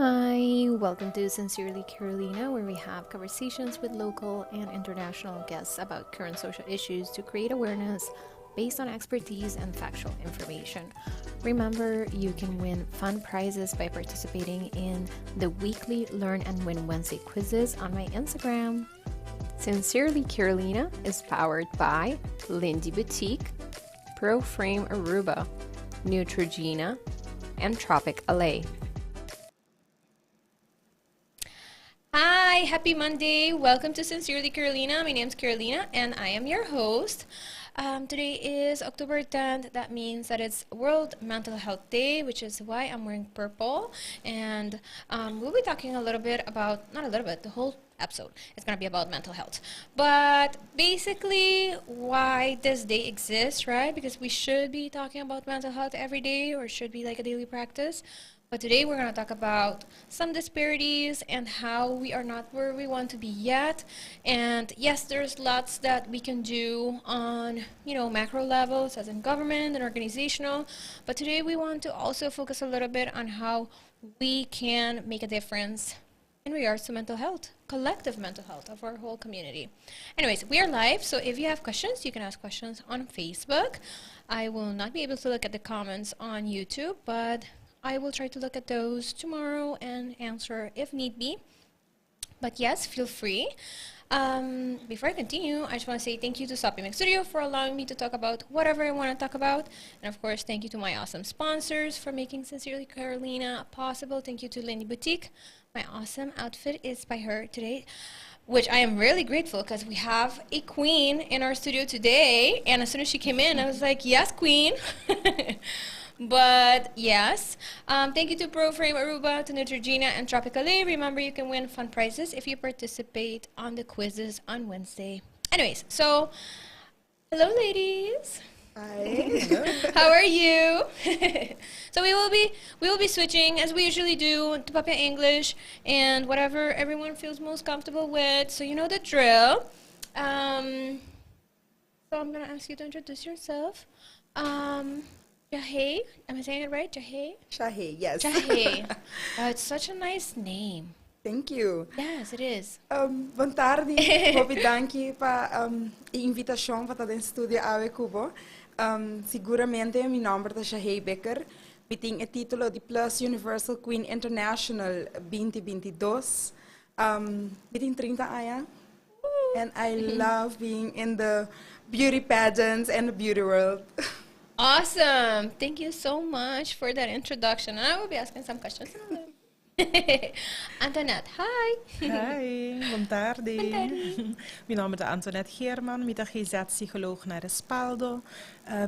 Hi, welcome to Sincerely Carolina, where we have conversations with local and international guests about current social issues to create awareness based on expertise and factual information. Remember, you can win fun prizes by participating in the weekly Learn and Win Wednesday quizzes on my Instagram. Sincerely Carolina is powered by Lindy Boutique, Proframe Aruba, Neutrogena, and Tropic LA. Hi, happy Monday. Welcome to Sincerely Carolina. My name is Carolina and I am your host. Today is October 10th. That means that it's World Mental Health Day, which is why I'm wearing purple. And we'll be talking a little bit about, not a little bit, the whole episode is going to be about mental health. But basically, why this day exists, right? Because we should be talking about mental health every day, or should be like a daily practice. But today we're going to talk about some disparities and how we are not where we want to be yet. And yes, there's lots that we can do on, macro levels, as in government and organizational. But today we want to also focus a little bit on how we can make a difference in regards to mental health, collective mental health of our whole community. Anyways, we are live, so if you have questions, you can ask questions on Facebook. I will not be able to look at the comments on YouTube, but I will try to look at those tomorrow and answer if need be. But yes, feel free. Before I continue, I just want to say thank you to Sopi Studio for allowing me to talk about whatever I want to talk about. And of course, thank you to my awesome sponsors for making Sincerely Carolina possible. Thank you to Lindy Boutique. My awesome outfit is by her today, which I am really grateful because we have a queen in our studio today. And as soon as she came in, I was like, yes, queen. But yes, thank you to Proframe Aruba, to Neutrogena, and Tropic. Remember, you can win fun prizes if you participate on the quizzes on Wednesday. Anyways, so hello, ladies. Hi. How are you? So we will be switching as we usually do to Papa English and whatever everyone feels most comfortable with. So you know the drill. So I'm gonna ask you to introduce yourself. Jahë, am I saying it right? Jahë, yes. Jahë. It's such a nice name. Thank you. Yes, it is. Boa tarde. Danke para a invitação para estar em estúdio ao Cubo. Seguramente, meu nome é Jahë Bikker. Eu tenho o título de Plus Universal Queen International 2022. Eu tenho 30 anos. And I love being in the beauty pageants and the beauty world. Awesome. Thank you so much for that introduction. And I will be asking some questions. Antoniëtte, hi. Hi, buon tardi. Buon tardi. Mijn naam is Antoniëtte Geerman, ik ben GZ-psycholoog naar Respaldo.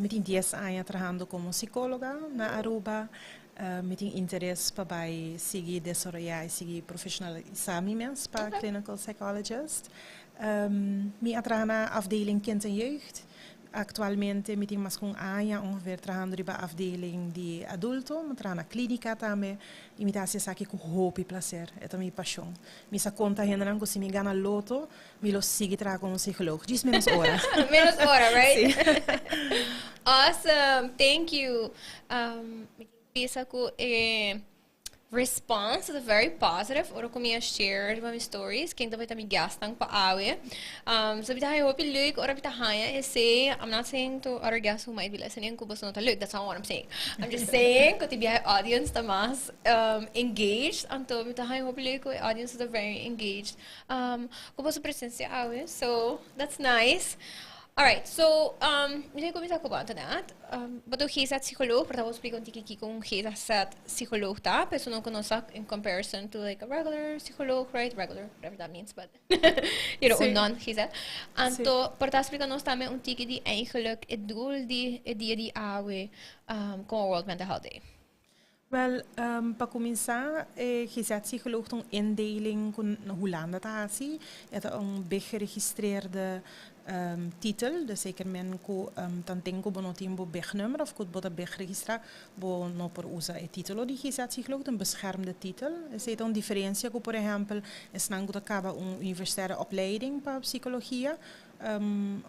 Met een 10 anos trabajando como psicóloga na Aruba. Met een interesse bij seguir desarrollar, seguir professionaliseren para clinical psychologist. Ik trabajo na afdeling kind en jeugd. Actualmente, met mas com anos ongeveer trabajando riba afdeling de adulto, mas trabalho na clínica também, e me dá esse aqui com hope e prazer, é também paixão. Me sa conta rendendo que se me gana loto, me lo sigue trabalhar como psicólogo, diz menos hora. Menos hora, right? Awesome, thank you. Bisa ko response is very positive. Ora ko minha share my stories. Quem também tá me gastando pa awe. So bitahay hope look. Ora bitahaya is say I'm not saying to other guests who might be listening ko basta no look. That's not what I'm saying. I'm just saying ko tibihay audience ta mas engaged. Anto bitahay hope look ko audience is very engaged. Ko basta presensya awe. So that's nice. Alright, so, hindi ko bisa ko ba ito na? Bato hisa at psikolog, pero tapos plikon tiki kung hisa at psikolog ta, pero no konosak in comparison to like a regular psikolog, right? Regular, whatever that means, but, un non-hisa. Anto, pero tapos plikon nos tame un tiki di eigenlijk het doel die awe com World Mental Health Day. Wel, para começar, GZ-psycholoog een indeling van hoe lang dat is. Het is een geregistreerde titel, dus zeker men ko tantengo bono timbo begnummer of ko boda begregistra bo no por usa e titolo di GZ-psycholoog, een beschermde titel. Er zit een differentie ko por ejemplo, es nango da acaba een universitaire opleiding para psicologia.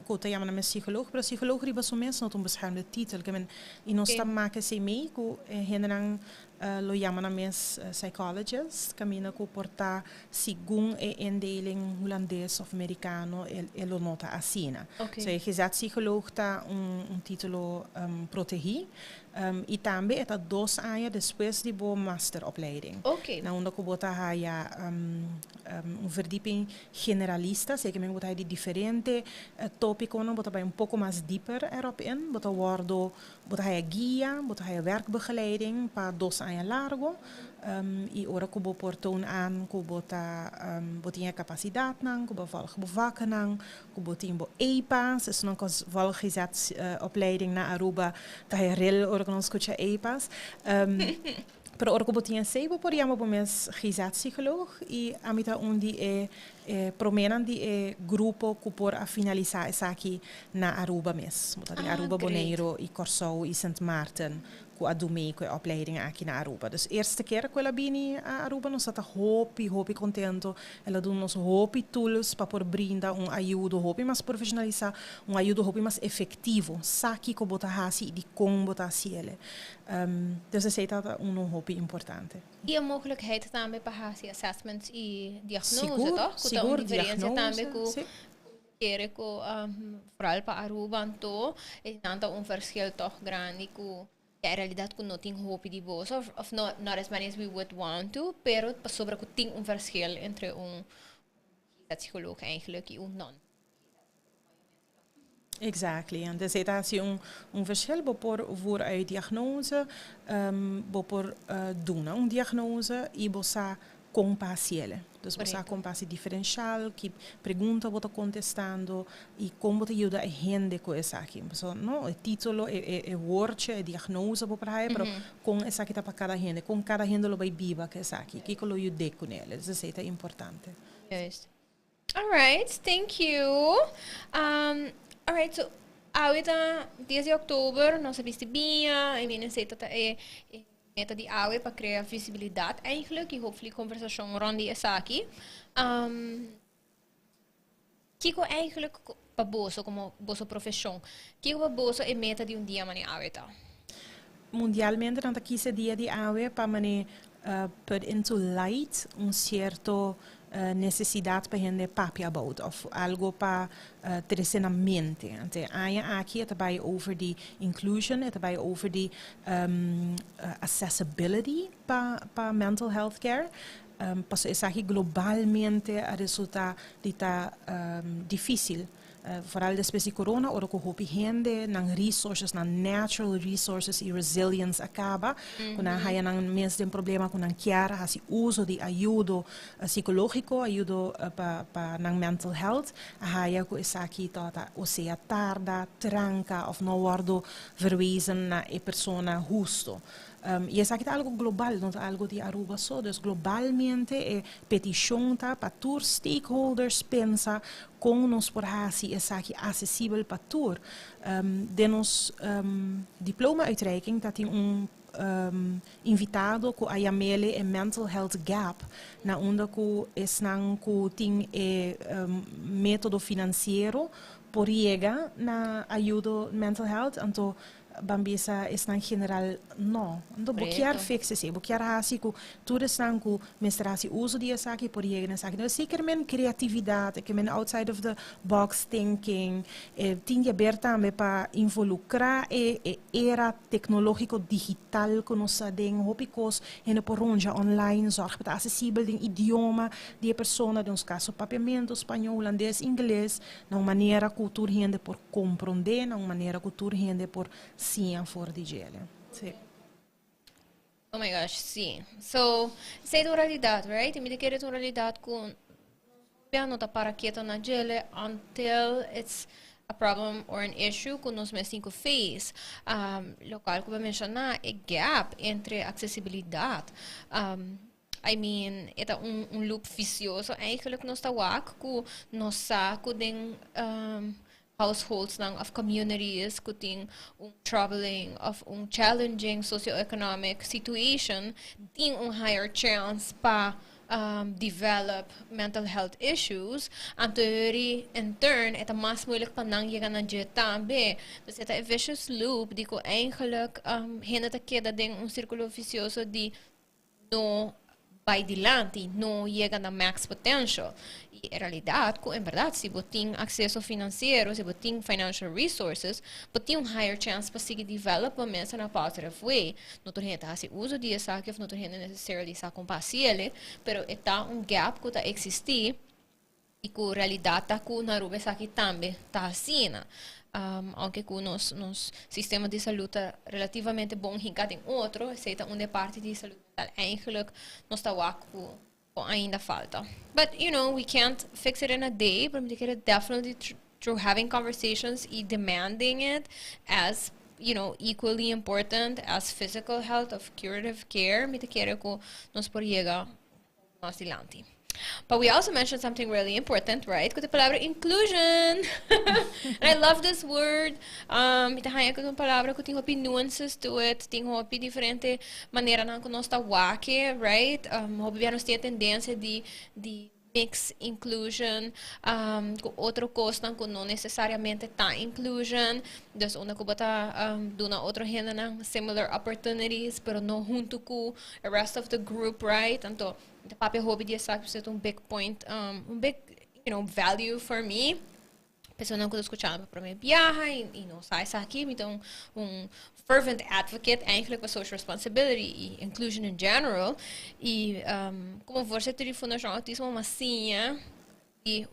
kota yaman na psycholoog, pero psycholoog riba so mes not een beschermde titel. Kemen inostam maken se mee ko henang lo yaman na mes psychologist, kamina ko porta sigun indeling Holandees of Americano lo nota asina. So je gezet psycholoog ta un titulo protegi. E também é 2 anos depois de boa masteropleiding. Na onde eu bota haya verdieping generalista, zeker men bota de diferente tópicos, bota bij pouco mais dieper erop in, bota wordo, bota haya guia, bota haya werkbegeleiding para 2 anos largo. E ora que eu portoon aan, que bota botinha capacidade nang, que volg bewaken nang, que botin bo EPA's, is nog als volgezet opleiding na Aruba, dat hij real organiscocha EPA's. Pero ora que botinha sebo por yamo bomes gezet psycholoog e amita undi promenan di grupo que por a finalizar essa aqui na Aruba mes, bota di Aruba Bonaire e Corsou e Sint Maarten. Ku adumei ku opleiding aqui na Aruba. Dus eerste keer que ela bini a Aruba nós está hopi contento. Ela doen nos hopi tools para por brinda ajuda hopi mais profissionalizar, ajuda hopi mais efetivo. Saki ko bota hasi di kon bota siele. Dus dat is dat hopi importante. E a mogelijkheid também para hasi assessments e diagnose, Sigur, toch? sigur, Ku diferença também ku sí. kere ku vooral para Aruba to, nanta verschil toch grande ku a realidade que não tem hope de boas, of not as many as we would want to, pero sobre que tem verschil entre psycholoog eigenlijk e non. Exactly. En dus dat is verschil voor uit diagnose, voor doen een diagnose e bossa compassiele. Dus bossa compassie diferencial, que pergunta bota contestando e como te ajuda a gente com essa aqui. So, no, o título é woordje, é diagnose por aí, pero com essa aqui tá para cada gente, com cada gente lo vai viva que essa aqui, que lo ajude com ele. Isso é importante. Juist. All right, thank you. All right, so ahorita 10 de outubro, nós viste bem, e bem sei dat meta de AUE para criar visibilidade eigenlijk, e hopefully conversação rond essa aqui. Que eigenlijk para boso como boso profissão, que para boso é meta de dia mani AUE tá. Mundialmente não tá 15 dias de AUE para mani put into light certo necessidade para gente papia about of algo para ter na mente. Então, aqui é também over the inclusion, é também over the accessibility para mental health care. Passo essa aqui globalmente a resulta de tá difícil. Vooral después de corona, ora ko hopi gente, nang resources, nang natural resources e resilience acaba. Kuna haya nang mes den problema kuna chiara hasi uso di ajudo psicológico, ajudo pa nang mental health. Haya ko isaki tota osea tarda, tranca of no wardo verwezen na e persona justo. E essa aqui é algo global, não é algo de Aruba só. Dus globalmente é petição para todos stakeholders pensa como nós por assim essa aqui acessível para todos. De nos diploma uitreiking dat tem invitado com a Yamele e mental health gap na onde ko esnan ko tem método financeiro por llegar na ajuda mental health então bambisa esnan general no ando bokiar fixe se bokiar hasi ku tudo esnan ku mestrasi uso dia saki por llegar saki no seker men criatividade que men outside of the box thinking tinha aberta me para involucrar era tecnológico digital que nós den hopicos en por onja online zorg para acessível den idioma de persona de uns caso papiamento espanhol holandês inglês na maneira cultura gente por compreender na maneira cultura gente por sim for de gele. Sim. Oh my gosh, sim. So, sei da realidade, right? Me querer uma realidade com piano tá para quieta na gele until it's a problem or an issue que nós mesmos face. Local que eu mencionar é gap entre acessibilidade. I mean, é loop vicioso eigenlijk nós tá wak ku nós saco den households ng of communities kuting troubling of challenging socioeconomic situation ting higher chance pa develop mental health issues, en teorie in turn, het is mas moeilijk pa nang llegar naar je tambe. Dus het is een vicious loop, die ko eigenlijk heen te queda ding un círculo vicioso die no vai dilante, no llega na max potential. E em realidade, em verdade, se você tem acesso financeiro, se você tem financial resources, você tem higher chance para seguir development in a positive way. Não tem gente que usa disso, que não tem gente necessariamente sa compassiele, pero está gap que está existir e que a realidade está com na Aruba aqui também está assim. Aunque com nos sistema de saúde relativamente bom em outro, aceita uma parte de saúde mental eigenlijk não está com ainda falta. But you know, we can't fix it in a day, but we can definitely through having conversations and demanding it as equally important as physical health of curative care. Me te quiere que nos por llegar más adelante. But we also mentioned something really important, right? With the palabra inclusion. And I love this word. Ita hanya ko yung palabra ko tingo nuances to it, tingo diferente manera na ko nosta wake, right? Hobi nos tem tendência de mix inclusion, com outro coisa que não necessariamente tá inclusion, dus onde que bota duna outro gente na similar opportunities, pero não junto com the rest of the group, right? Então, the papi hobby dia sabe que é um big point, big value for me. Pessoa não que escutando para mim viaja e não sai aqui, então fervent advocate eigenlijk for social responsibility e inclusion in general. E como voorzitter de Fundação Autismo Massinha e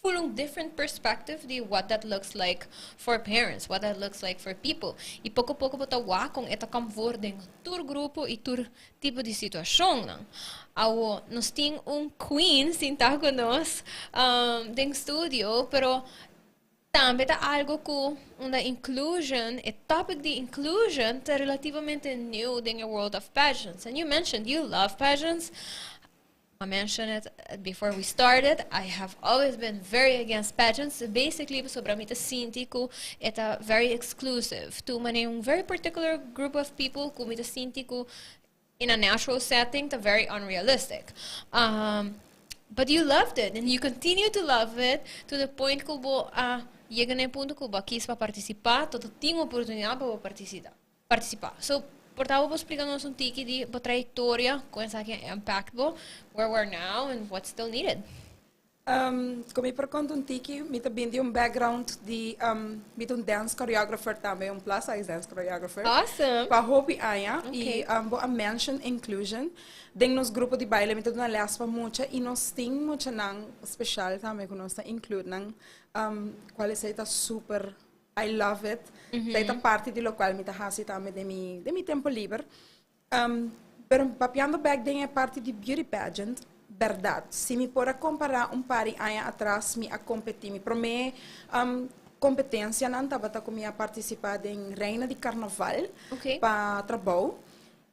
full different perspective de what that looks like for parents, what that looks like for people. E pouco a pouco bota wa com eta kam worden tur grupo e tur tipo de situação, não? Nós tem queen sinta conosco dentro studio, pero também tá algo que uma inclusion, a topic de inclusion tá relativamente new in the world of pageants. And you mentioned you love pageants. I mentioned it before we started. I have always been very against pageants. Basically, sobre mim, sinto que é very exclusive. Tu mane very particular group of people que me sinto que in a natural setting, tá very unrealistic. But you loved it, and you continue to love it to the point que chega no ponto que eu quis para participar, todo tinha oportunidade para participar. So, portanto, vou explicar-nos tique de trajetória, com essa que é impactful, where we're now and what's still needed. Como eu conto tique, me também de background de me dance choreographer também, plus size dance choreographer. Awesome. Para hobby aya Okay. e vou mention inclusion. Dentro nos grupo de baile, me uma lespa muita e nós tem muita nang especial também que nós include nang qual é super I love it. É parte de lo qual me hasi também de mi tempo livre. Pero papiando back then é parte de beauty pageant. Verdade. Se me pôr comparar pari anos atrás, me a competir, me para mim competência não estava com me a participar em reina de carnaval para trabalho.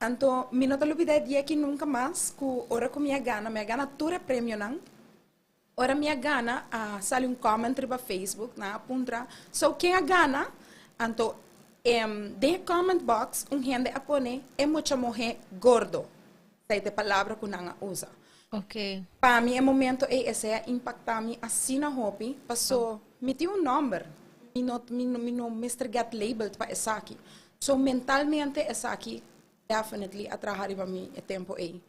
Então, me não tenho ideia que nunca mais, que ora com minha gana tudo é prêmio não. Ora minha gana, sale comentário para Facebook, na apunta. So quem a gana, então, de comment box, gente a pone é muito morrer gordo. Essa é a palavra que não usa. Ok. Para mim, é momento esse impactar me assim na hobby, passou, me tem número, me não Mr. Get labeled para essa aqui. So mentalmente essa aqui definitely atrair para mim o tempo aí.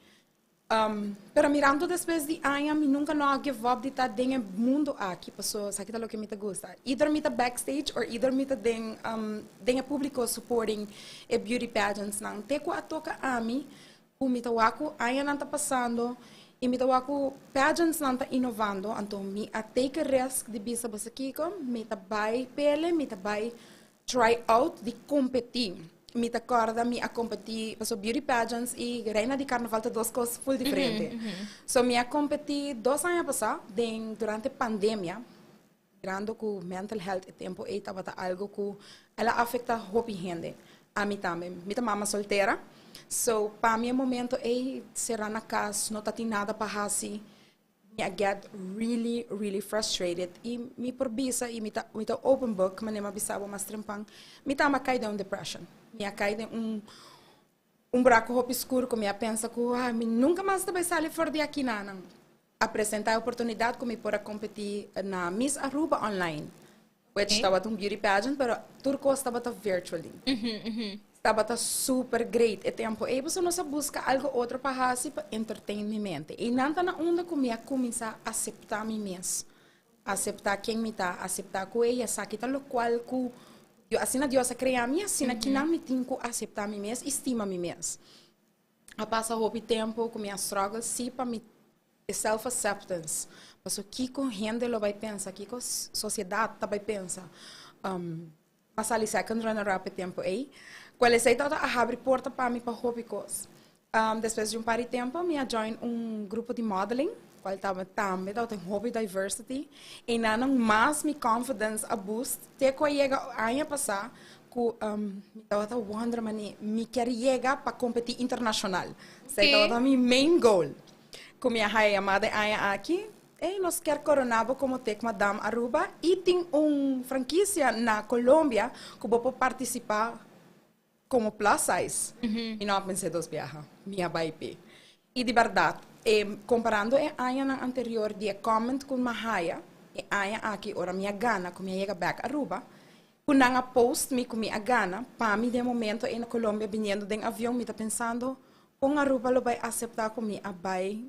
Pero mirando depois de anos, me nunca não give up de estar dentro do mundo aqui, passou, sabe o que me gusta. Either me tá backstage or either me tá dentro público supporting a beauty pageants não. Te ko atoka a mim, o me tá wako anos não tá passando. E me dá que pageants não está inovando, então me a take a risk de bisa basakiko, me tá vai pele, me tá vai try out de competir. Me tá corda me a competir, passou beauty pageants e reina de carnaval tá duas coisas full diferentes. So me a competir 2 anos passado, durante a pandemia, mirando que mental health e tempo e tava algo que ela afeta hobby gente. A mim também, me tá mama solteira. So, para mim, momento é ser na casa, não tem nada para fazer. I get really, really frustrated. E me probisa, e me tá open book, mas não me bisava mais trempang. Me tá caída em depression. Me caída buraco obscuro que me pensa que nunca mais vai sair fora de aqui não. Apresentar a oportunidade que me para competir na Miss Aruba online. Which estava um beauty pageant, pero turco estava virtually. Estava super great. E tempo, e você não busca algo outro para fazer para entretenimento. E não na onda que me começar a aceitar mim mesmo. Aceitar quem me está, aceitar que eu sabe que o qual que assim a Deus criar mim, assim que não me tenho que aceitar mim mesmo, estima mim mesmo. A passa o tempo com minha struggle, sim para me self-acceptance. Mas o que a gente vai pensar, o que a sociedade vai pensar. Mas ali second runner-up tempo aí. Qual é a abrir porta para mim para hobby coisas. Depois de par de tempo, eu join grupo de modeling. Qual estava também, tem hobby diversity. E não mais me confidence a boost. Até que eu chega a ano passar, que eu wonder me quer chegar para competir internacional. Esse é meu main goal. Com minha amada aqui, nós queremos coronar como tec Madame Aruba e tem franquia na Colômbia que eu vou participar como plus size. E não pensei dos viagens, minha baipe. E de verdade, comparando a ano anterior de comment com uma raia, a aqui ora minha gana com minha chega back Aruba, quando a post me com minha gana, para mim de momento na Colômbia vindo de avião, me está pensando, Aruba lo vai aceitar comigo a bai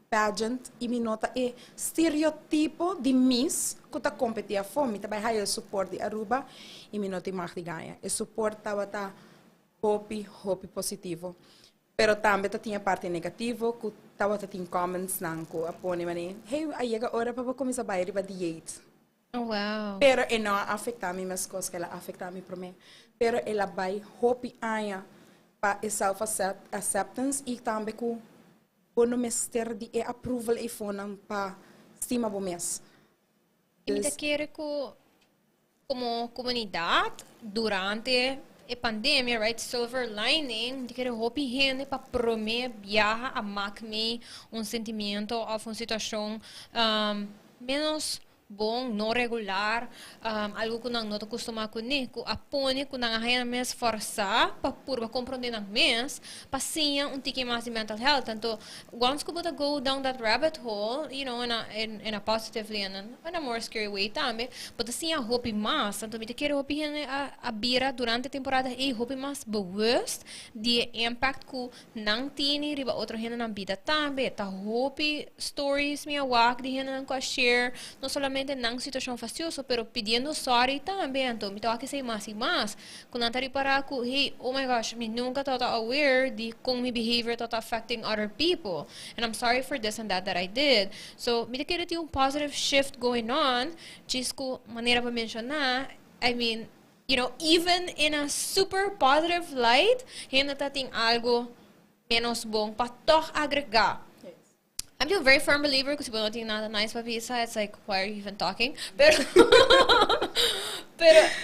pageant e me nota estereotipo de Miss que está competindo a fome, também há o suporte de Aruba e me nota mais de ganha. O suporte estava hopi positivo. Pero também tinha parte negativa, que estava tinha comments não que apone mani, hey, aí chega hora para começar a bair para dieta. Oh, wow. Pero não afeta a mim mas coisas que ela afeta a mim para mim. Pero ela vai hopi aia para self acceptance e também com no mester de approval e fonan pa estima bo mes. E me quer que como comunidade durante a pandemia, right, silver lining, de querer hopi gente para promover viajar a macme sentimento ou uma situação menos bom, não regular, algo que não está acostumado com ele, que apone que não há mais força para compreender não mais, para sim tique mais de mental health. Tanto, once que você go down that rabbit hole, you know, in a positively and in a more scary way também, você sim hope mais. Tanto, me quero hope a bira durante a temporada e hope mais bewusst de impact que não tem riba outra gente na vida também. Tá hope stories me awak de gente não com share, não somente não situação fastidiosa, pero pedindo sorry também. Então, me toca que sei mais e mais. Quando eu para que, hey, oh my gosh, me nunca estava aware de como meu behavior estava affecting other people. And I'm sorry for this and that I did. So, me quero ter positive shift going on. Diz que maneira para mencionar, I mean, you know, even in a super positive light, ainda tem algo menos bom para toch agregar. I'm still a very firm believer because people don't think nada nice para pizza. It's like, why are you even talking? Pero,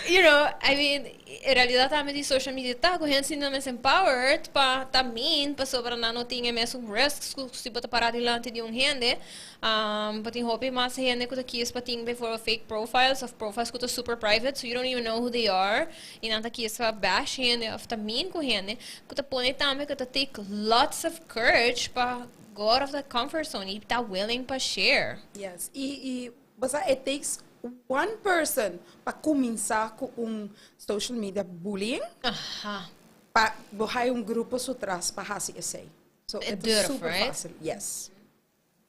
you know, I mean, en realidad também de social media tá com gente não mais empowered para também para sobre não tinha mesmo risks se botar parar diante de gente, para ter hobby mais gente que aqui é para ter before fake profiles que tá super private, so you don't even know who they are. E não tá aqui é para bash gente of também com gente que tá põe também que tá take lots of courage para go out of the comfort zone e tá willing para share. Yes. But it takes one person para começar com social media bullying. Para botar grupo atrás para fazer isso. So it's super fácil. Yes.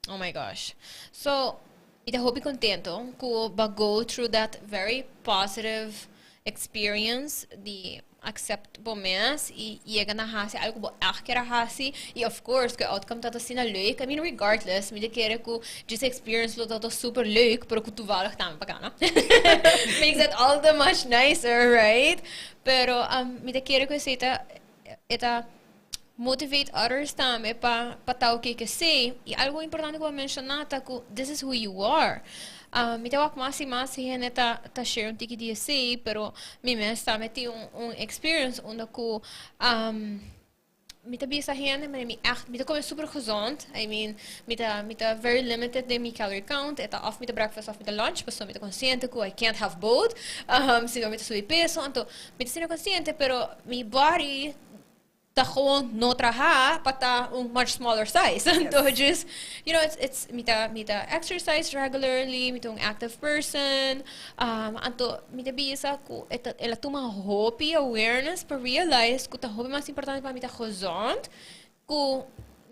Oh my gosh. So, I hope contento que ba go through that very positive experience de accept po mes e chega na hasi algo bo akira hasi e of course que outcome tá sina leuk. I mean regardless me de querer que this experience lo tá super leuk pero que tu valig também bacana. Makes it all the much nicer, right? Pero me de querer que eta motivate others também para tal que sei e algo importante que eu mencionar tá que this is who you are. Me tawak mais e mais gente tá share tiki dia sei, pero me mesmo também tem experience onde que me tá bisa gente, me tá come super gezond. I mean, me tá very limited de mi calorie count. Eta off me tá breakfast, off me tá lunch, pero me tá consciente que I can't have both. Se eu me tá subir peso, então me tá sendo consciente, pero mi body ta gewoon no traha pata much smaller size. So just, you know, it's mita exercise regularly, mita active person, anto mita bisa ko ela tuma hobby awareness para realize ko ta hobby mas importante para mita gezond ko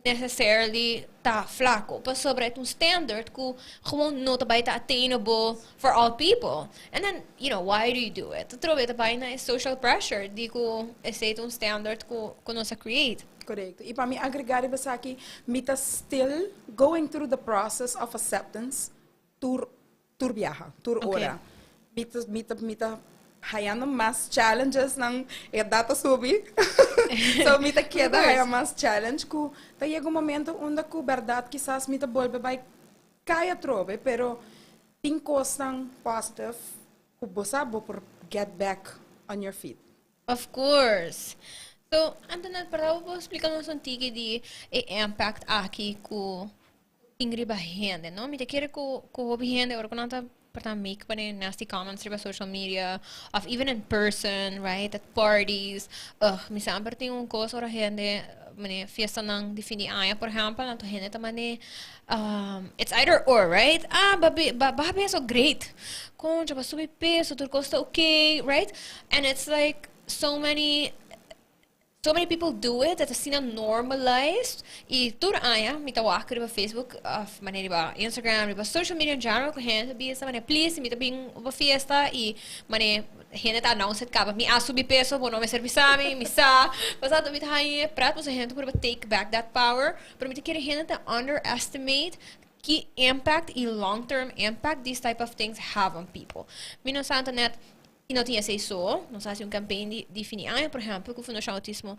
necessarily ta flaco, pa sobre un standard ko gewoon no tabay ta attainable for all people. And then, you know, why do you do it? Trobe tabay na is social pressure, di ko esse un standard ko no sa create. Correcto. E para mim agregar isso aqui, mita still going through the process of acceptance, tur viaja, tur ora. Mita hayando mais challenges ng data subi. So mita queda haya mais challenge ku ta chega momento onde ku verdade quizás mita volve vai caia trobe, pero tem costas positive ku bosabo por get back on your feet. Of course. So, Antoniëtte, para po explicarnos un tique di impact aqui ku ingriba gente, no? Mita quere ku hobby gente or kunanta para make pa nasty comments riba social media of even in person, right? At parties. Minsan tem un coso ora gente mane fiesta ng defini aya por example nato gente tamane it's either or, right? Babi so great. Concha pa subi peso, tur costa okay, right? And it's like so many people do it that is seen normalized. E tur aya mitawak riba Facebook of mane riba Instagram riba social media in general ko hen sabi sa mane please mita bing uba fiesta e mane hen ta announce it kaba mi asubi peso bono me servisami misa pasado mita haye prat mo sa hen por take back that power pero mita kere hen ta underestimate ki impact e long term impact these type of things have on people. Mino sa Antoniëtte e não tinha sei só, não sei se campanha de definir, por exemplo, que o Fundo Autismo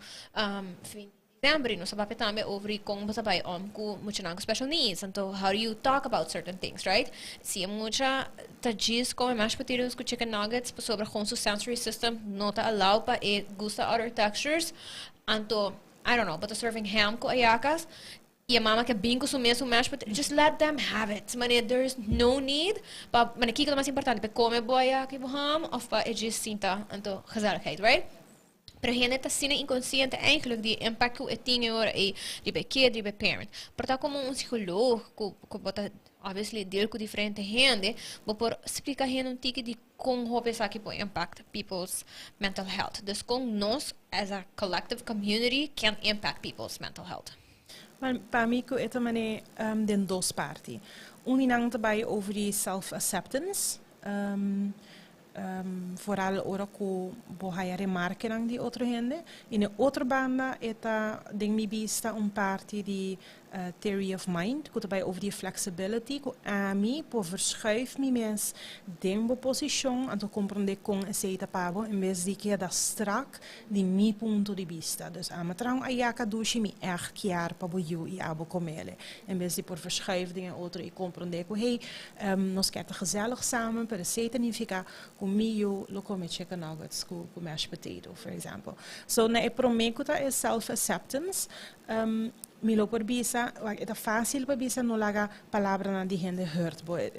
fim de dezembro, não sabe também over como você vai com muitos com special needs, então how do you talk about certain things, right? Se muita tadis como mais potatoes com chicken nuggets sobre com seu sensory system não tá allow para gusta other textures, então I don't know, but serving ham com ayacas. E a mama que bem consumir su mashed potato, just let them have it. Mane, there's no need. Pa, mane, kika mais importante, pa come boia que ham, of pa, just sinta, anto, gezelligheid, right? Pero gente tá sendo inconsciente eigenlijk die impact que tem ora e die bij kid, die bij parent. Porta como psicólogo, que bota obviously deal com diferente gente, mas por explicar gente tique de como pensar que pode impact people's mental health. Dus como nós as a collective community can impact people's mental health. Para mim, é também den duas partes. Inang também over die self-acceptance. Vooral ora ko bohaya remarken aan die outra gente. In de outra banda eta denk mi bista parte die theory of mind, ko também over die flexibility, ko ami po verschuif mi mens denbo position anto compreender com aceita pabo em vez de que da strak di mi punto de vista. Dus amatrang ayaka dushi mi echt kiar pabo you e abo comele. Em vez de por verschuif dingen outra e compreender ko hey, nos quer gezellig samen, per aceita niet fica comigo lo come chicken nuggets com mashed potato, for example. So na e promekuta is self-acceptance. Milo por bisa, é fácil para bisa não laga palavra na de gente hurt, bo é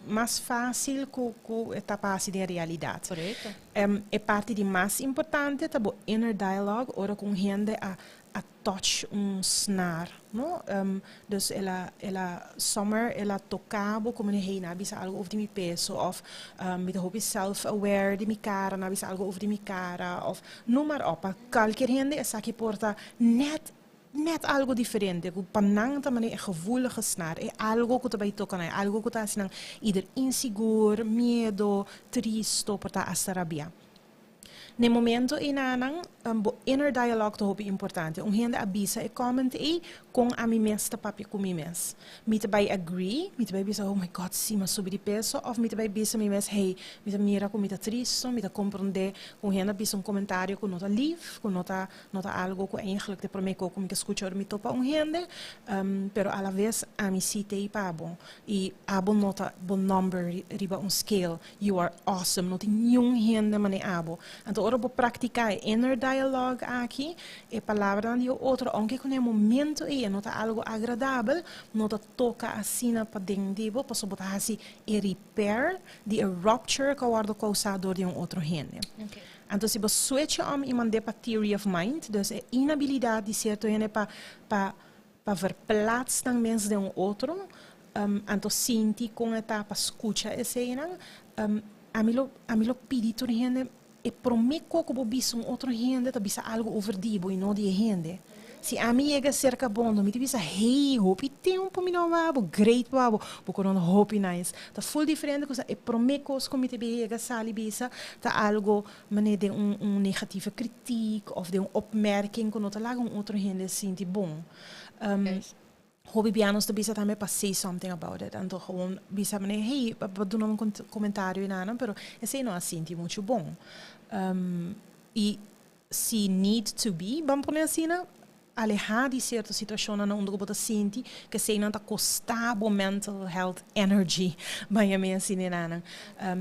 mais fácil que é passe de realidade. Correto. É parte de mais importante, tá bo inner dialogue, ora com gente a touch snar, no? Dus ela summer ela tocava como ne na bisa algo over de mi peso of mit hobby self aware de mi cara na bisa algo over de mi cara of noem maar op. Qualquer gente essa que porta net algo diferente, com panang também é gevoelige snaar, é algo que também toca, é algo que tá assim, ieder inseguro, medo, triste, porta asarabia. No momento inanang inner dialogue to hopi importante. Gente abisa e comment com a mi mes ta papi com mi mes. Mita bay agree, mita bay bisa oh my god, si mas subir de peso, of mita bay bisa mi mes hey, mita mira com mita triste, mita compreender com gente bisa comentário com nota lief, com nota algo que eigenlijk de promeco com que escuchar mi topa gente, pero a la vez a mi cite e pabo e abo nota bon number riba scale. You are awesome, not nenhum gente mane abo. Então ora bo praticar inner dialogue aqui e palavra de outro, aunque com o momento nota algo agradável, nota toca assim na padindibo, posso botar assim e repair the rupture que o causado de outro gente. Okay. Então, se você switch iemand para theory of mind, dus é inabilidade de certo gente para verplaatsen mensen de um outro, então senti com eta para escutar esse ainda, a mim lo pedi tudo gente e prometo que vou bisa outro gente, tá bisa algo over dibo e não de gente. Se a mim chega cerca bom, me bisa hey, hope tempo me não vabo, great vabo, porque não hope nice. Tá full diferente coisa e prometo que me te chega sali bisa, tá algo mané de negativa critique of de opmerking que não tá lá outro gente senti bom. Hobby pianos te bisa também para say something about it. Então gewoon bisa mané hey, wat doen um comentário nana, pero esse não senti muito bom. E se need to be, vamos por assim, alejar de certa situação onde você sente que se não está custando mental health energy, mas é assim nana.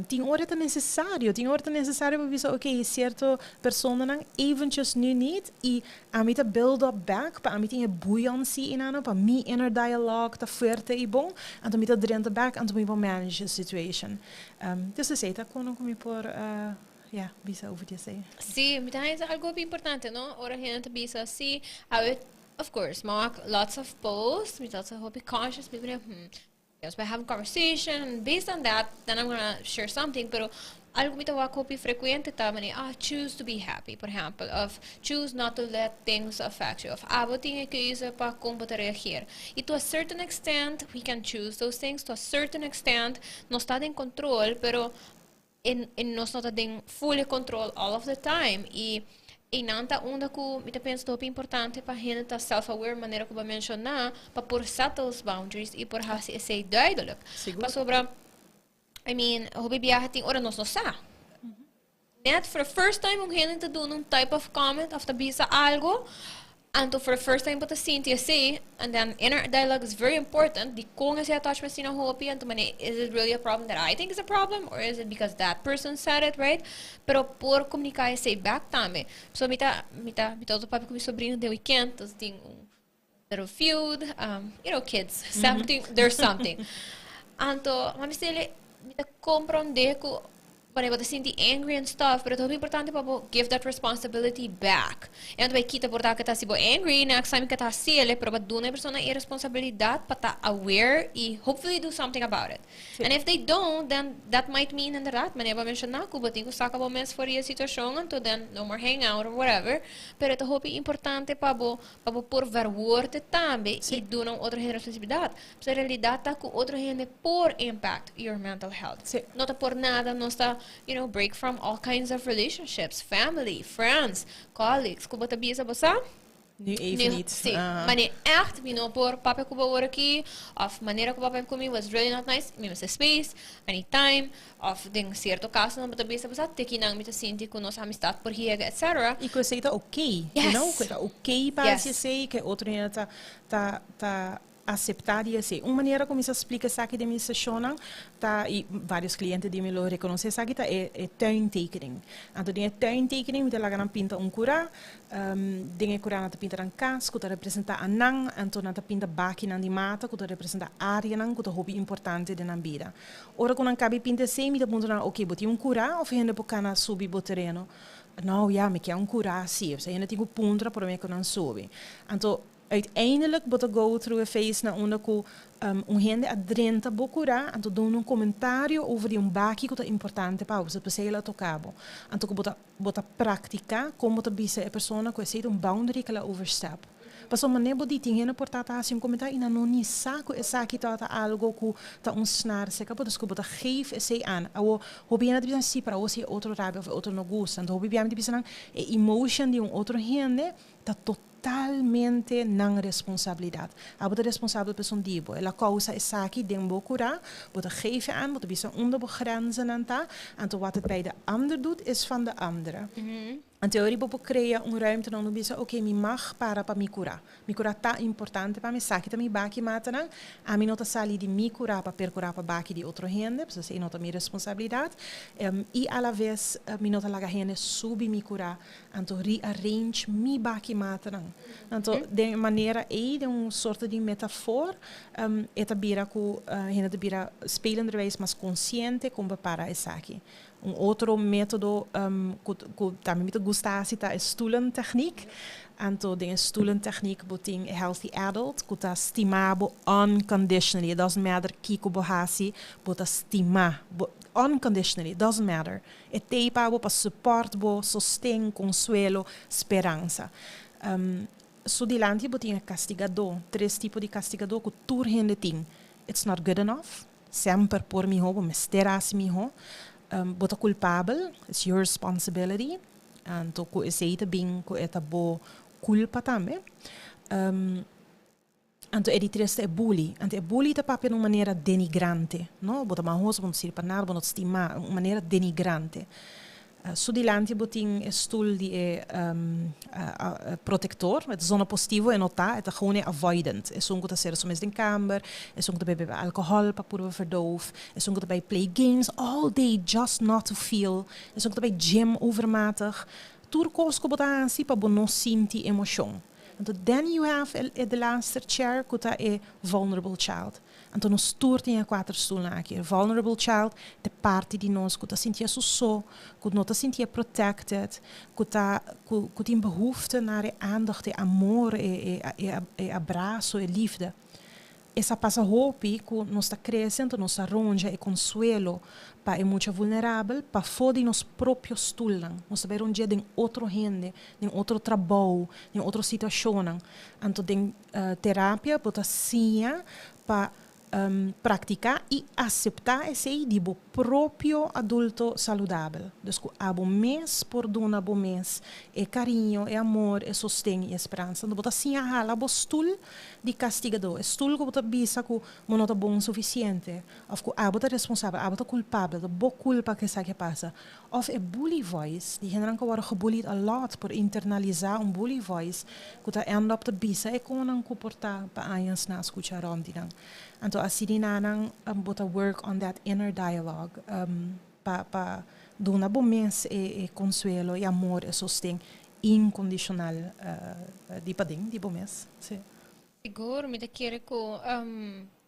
Tem hora é necessário para ver ok, certa pessoa não even just nu niet e a mim tá build up back, para a mim tem buoyancy nana, para mim inner dialogue tá forte e bom, então mim tá drenta back, então mim vou manage a situation. Dus é tá quando comi por ja, bisa over dizer. Sí, me parece algo bem importante, não? Ora gente bisa assim, of course, maak lots of posts, me also hope conscious, maybe yes, we have a conversation, and based on that, then I'm gonna share something, pero algo me tawa copy frequente também, choose to be happy, por exemplo, of choose not to let things affect you, of abo tinha que usar para como te reagir. E to a certain extent, we can choose those things, to a certain extent, não está em controle, pero nós não temos full control all of the time e nanta onda que me penso que é importante para a gente estar self-aware maneira que eu mencionar para pôr settle boundaries e por fazer esse duidelijk para sobre I mean hobby viaja tem ora nós não sa net for the first time gente te doen type of comment of the bisa algo and for the first time but the Cynthia say and then inner dialogue is very important di kung esse attachment sina hobby and mane is it really a problem that I think is a problem or is it because that person said it right pero por comunicar esse back também so mita todo papo com meu sobrinho de weekend tem little feud you know kids something there's something anto mami stele mita compreender que when I was angry and stuff, but it's important to give that responsibility back. And by kita por que tá si angry, next time que tá sile, pero ba duna persona a responsabilidade para tá aware e hopefully do something about it. Sí. And if they don't, then that might mean in that man ba mencionar ko ba tingo saka ba mes for a situação, to then no more hang out or whatever. Pero ito hope importante pa por verwoorde tambe sí. E duna outra responsabilidade. Sa realidade tá ko outra gente por impact your mental health. Sí. Não tá por nada, não está break from all kinds of relationships, family, friends, colleagues. Como te bisa bosa? Nu even niet. Sim, maar nee, echt, por papa kuba word aqui, of maneira que papa comigo was really not nice, me mas space, anytime, of ding certo caso, não te bisa bosa, teki nang me te sinti com nossa amistade por hiega, etc. E que você tá ok, yes. You know, que tá ok para yes. Se sei que outro ainda tá aceitar e assim. Uma maneira como se explica isso aqui de minha sessão, tá, e vários clientes de mim lo reconhecem isso aqui, tá, é tuintekening. Então, tem tuintekening, me lá pinta cura, tem cura na pinta um cas, que representa anang, então na pinta baki na de mata, que representa área nang, que é hobby importante de na vida. Ora, quando cabe pinta assim, me ponto na, ok, boti cura, ou gente pocana subir bo terreno. Não, ja, me quer cura, sim, você ainda tem puntra para mim que não sobe. Então, uiteindelijk moet ik go through a phase na onde que gente adrenta bocura, então doen comentário over die baki que é importante para você precisa lá tocar. Então que bota prática como te bisa a pessoa que é boundary que ela overstep. Paso maneira de ter gente portata assim comentário e não nem saco essa aqui tá algo que tá snar se capaz de bota geef esse aan. O hobby na de si para você outro rabe ou outro não gosta. Então hobby de bisa emotion de outro gente tá totalmente não responsabilidade. A bota responsável pessoa dibo. Ela causa essa aqui de bocura, bota geven aan, bota bisa onder begrenzen aan ta. En wat het bij de ander doet, is van de andere. En teorie bopo crea ruimte dan bisa oké, mi mag para mi cura. Mi cura tá importante para mi saki mi baki matana. A mi nota sali di mi cura para per cura para baki di outro gente, porque se nota mi responsabilidade. E a la vez mi nota laga gente subi mi cura, anto rearrange mi baki matana. Anto de maneira de soort de metafoor, eta bira ku gente bira spelenderwijs mas consciente com para essa aqui. outro método que também me gusta é stoelentechniek. Anto de stoelentechniek boting healthy adult, que está estimado unconditionally. It doesn't matter kiko bohasi, bota estima unconditionally. Doesn't matter. É teipa para support bo, sostém, consuelo, esperança. So dilante boting castigador, 3 tipos de castigador que turhende ting. It's not good enough. Sempre por mi ho, misteras mi ho. Bota culpável, it's your responsibility. Anto ko ese bem ko eta bo culpa também. Anto é de triste é bully. Anto é bully tá papel de uma maneira denigrante, não? Bota uma rosa, bota sir panar, bota estimar, uma maneira denigrante. So dilante boting é stoel die protector, het zona positivo e nota, het gewoon avoidant. É songo tá ser soms in kamer, é songo tá bebe alcohol para purva verdoof, é songo tá bij play games all day just not to feel, é songo tá bij gym overmatig. Turcos como bota assim para não sentir emoção. Então, then you have the laatste chair, que é vulnerable child. Então, nós toert in 4 stoelen aqui. Vulnerable child, de parte de nós que sentia so, que não sentia protected, que tem behoefte naar aandacht, amor, abraço, liefde. Essa passa hopi que nós está crescendo, nós arranja consuelo para é muito vulnerável, para fora de nós próprios stoelen. Nós saber dia de outro rende, de outro trabalho, de outra situação. Então, tem terapia, para para praticar e aceitar esse de bo próprio adulto saudável. Então, abo mês por dona bo mês é carinho, é amor, é sostém e esperança. Então, bota assim a hala bo stoel de castigador. Stoel que bota bisa que não tá bom o suficiente. Of que abo tá responsável, abo tá culpável, bo culpa que sabe que passa. Of é bully voice, die generalmente worden gebullied a lot por internalizar bully voice, que tá end up te bisa e como não comportar para anos na escutar rondinang. Então, assim, nang bota work on that inner dialogue para dar uma bom mês e consuelo e amor e sostém incondicional de pading de bom mês. Siguro, me quer que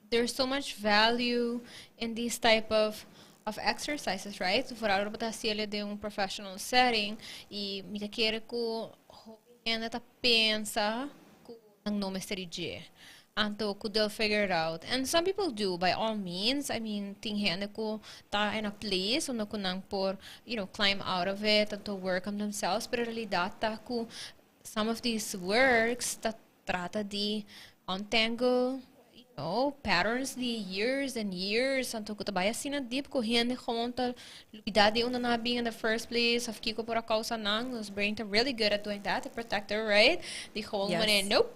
there's so much value in these type of exercises, right? So, for a hora de de professional setting e me quer que ainda tá pensa que não nome esteria. Anto could they'll figure it out. And some people do, by all means. I mean, tinghen ko ta in a place, no kunang por, climb out of it and to work on themselves. Pero realidad ta ko some of these works ta trata de untangle, patterns de years and years. Anto ko tabaya sina deep ko hiyan gewoon ta lupidad de una na being in the first place. Of kiko por a causa nang, was brain ta really good at doing that, to protect her, right? Di gewoon yes. Nope.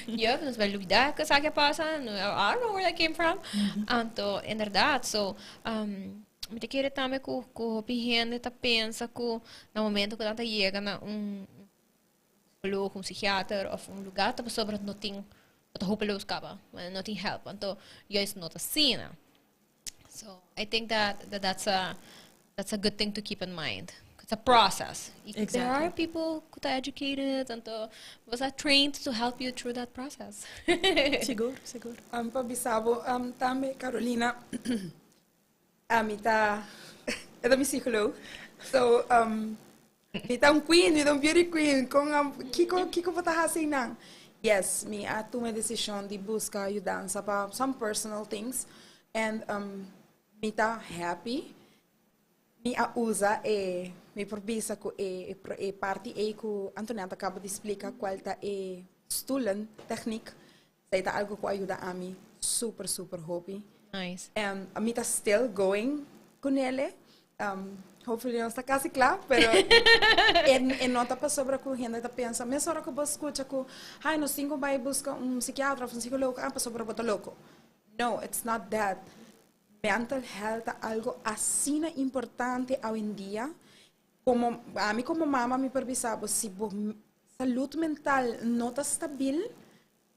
Yep, dus bij lupidad que sabe que pasa. I don't know where that came from. Anto, inderdaad, so me te quiere também ko hiyan ta pensa ko na momento que tanta llega na psicólogo, psiquiatra of lugar ta sobre nothing. Dat hopeloos kaba, nothing help. Então, juist not a scene. So I think that's a good thing to keep in mind. It's a process. Exactly. There are people who are educated and was trained to help you through that process. Seguro. Pabisabo, também Carolina, mita, é da minha psicóloga. So, mita queen, mita beauty queen, com kiko bota assim não. Yes, me tomei a decisão de buscar ajuda para some personal things and me tá happy. Me usa me probisa com parte que Antoniëtte acaba de explicar qual tá stoelen technique. Sei tá algo que ajuda a mim super hobby. Nice. And me tá still going com ele. Hopefully não está quase claro, pero não está para sobre que a gente está pensando, mas hora que você escuta que, nós temos que buscar psiquiatra ou psicólogo para sobre botar louco. No, it's not that. Mental health é algo assim importante hoje em dia. Como a mim como mama me perguntava se saúde mental não está estável,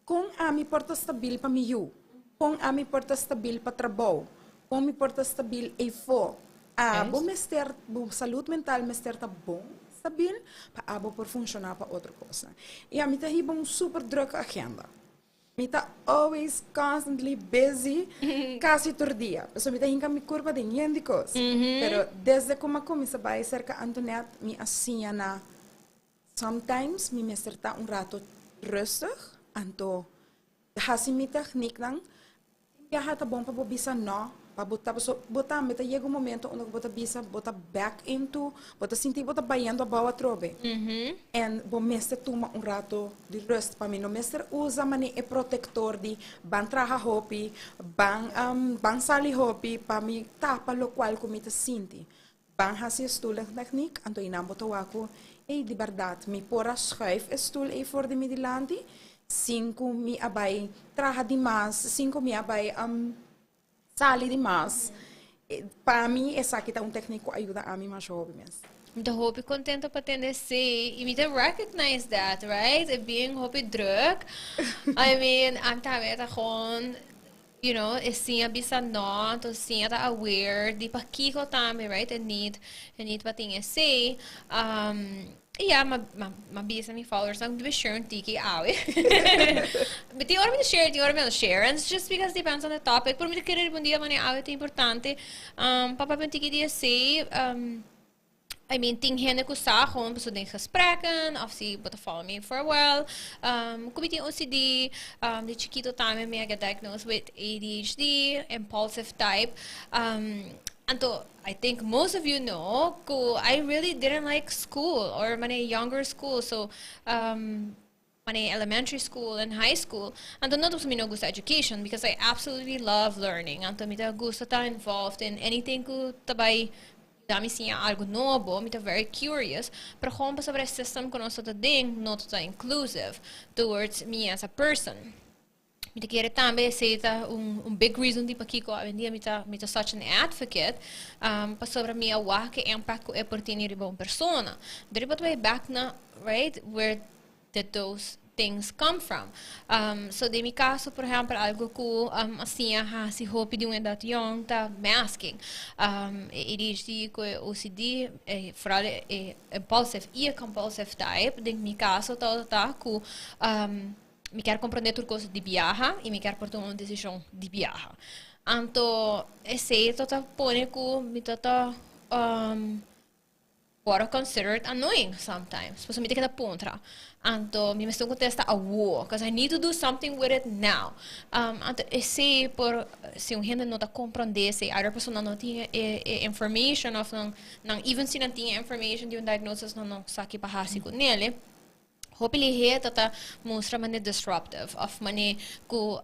com a mim porta estável para mim, com a mim porta estável para trabalho, com a mim porta estável e for. Bom saúde mental mester tá bom, stabil, para por funcionar para outra coisa. E a mim tá uma super drukke agenda. me tá always constantly busy, casi todo dia. Pessoal, me tá hinca me curva de niendicos. Pero desde como começa a cerca Antoniëtte, me assim na sometimes me mesterta rato rustig, anto hasi me techniek dan. Viajar tá bom para bobisa no, para botar, meta chega momento onde bota bisa, bota back into, bota sentir bota baiando a boa trobe. En bom mestre toma rato de rust para mim, no mestre usa mani e protector de ban traha hopi, ban sali hopi para mim tapa lo qual comita sinti. Ban hasi stoel techniek, anto inam bota waku, de verdade, me pora schuif stoel voor de middelandi. 5 mi abai traha demais, 5 mi abai sali demais. Para mim, essa aqui tá técnico ajuda a mim mais jovem mesmo. The hope contento para atender se e me recognize that, right? It being hope druk. I mean, I'm também tá gewoon, you know, assim a bisa not, assim a aware di pa kiko também, right? And need pa tinha se. Yeah, mabisa mi followers ang di ba share un tiki awe. But di ora mi share, and it's just because depends on the topic. Pero mi querer un dia mani awe te importante. Papa un tiki dia say, I mean, ting henne ko sa gewoon so den gesprekken, of si but follow me for a while. Kumiti OCD, the chiquito time me I get diagnosed with ADHD, impulsive type. And I think most of you know, I really didn't like school or my younger school. So, my elementary school and high school. And not also me no gusto education because I absolutely love learning. And me gusto ta involved in anything ko tabay dami siya algo novo, me very curious. Pero gewoon pa sobre system ko no sa ding not inclusive towards me as a person. Mita kere também aceita big reason di pakiko avendia mita such an advocate pa sobre minha que impact ko e portini ribong persona. Dari but way back na right where did those things come from? So de mi caso por exemplo algo ko assim si hope di when that young ta masking ADHD ko OCD vooral impulsive e compulsive type de mi caso ta ko me quer compreender tudo coisa de viajar e me quer por tomar uma decisão de viajar. Então, esse tota pone que me tota what are considered annoying sometimes. Posso me ter que dar pontra. Então, me estou contesta a war, because I need to do something with it now. Então, esse por se gente não tá compreender, se a outra pessoa não tinha information of não even se não tinha information de diagnosis não sabe para hasi com nele. Hopefully tata mostra mane disruptive of mane ku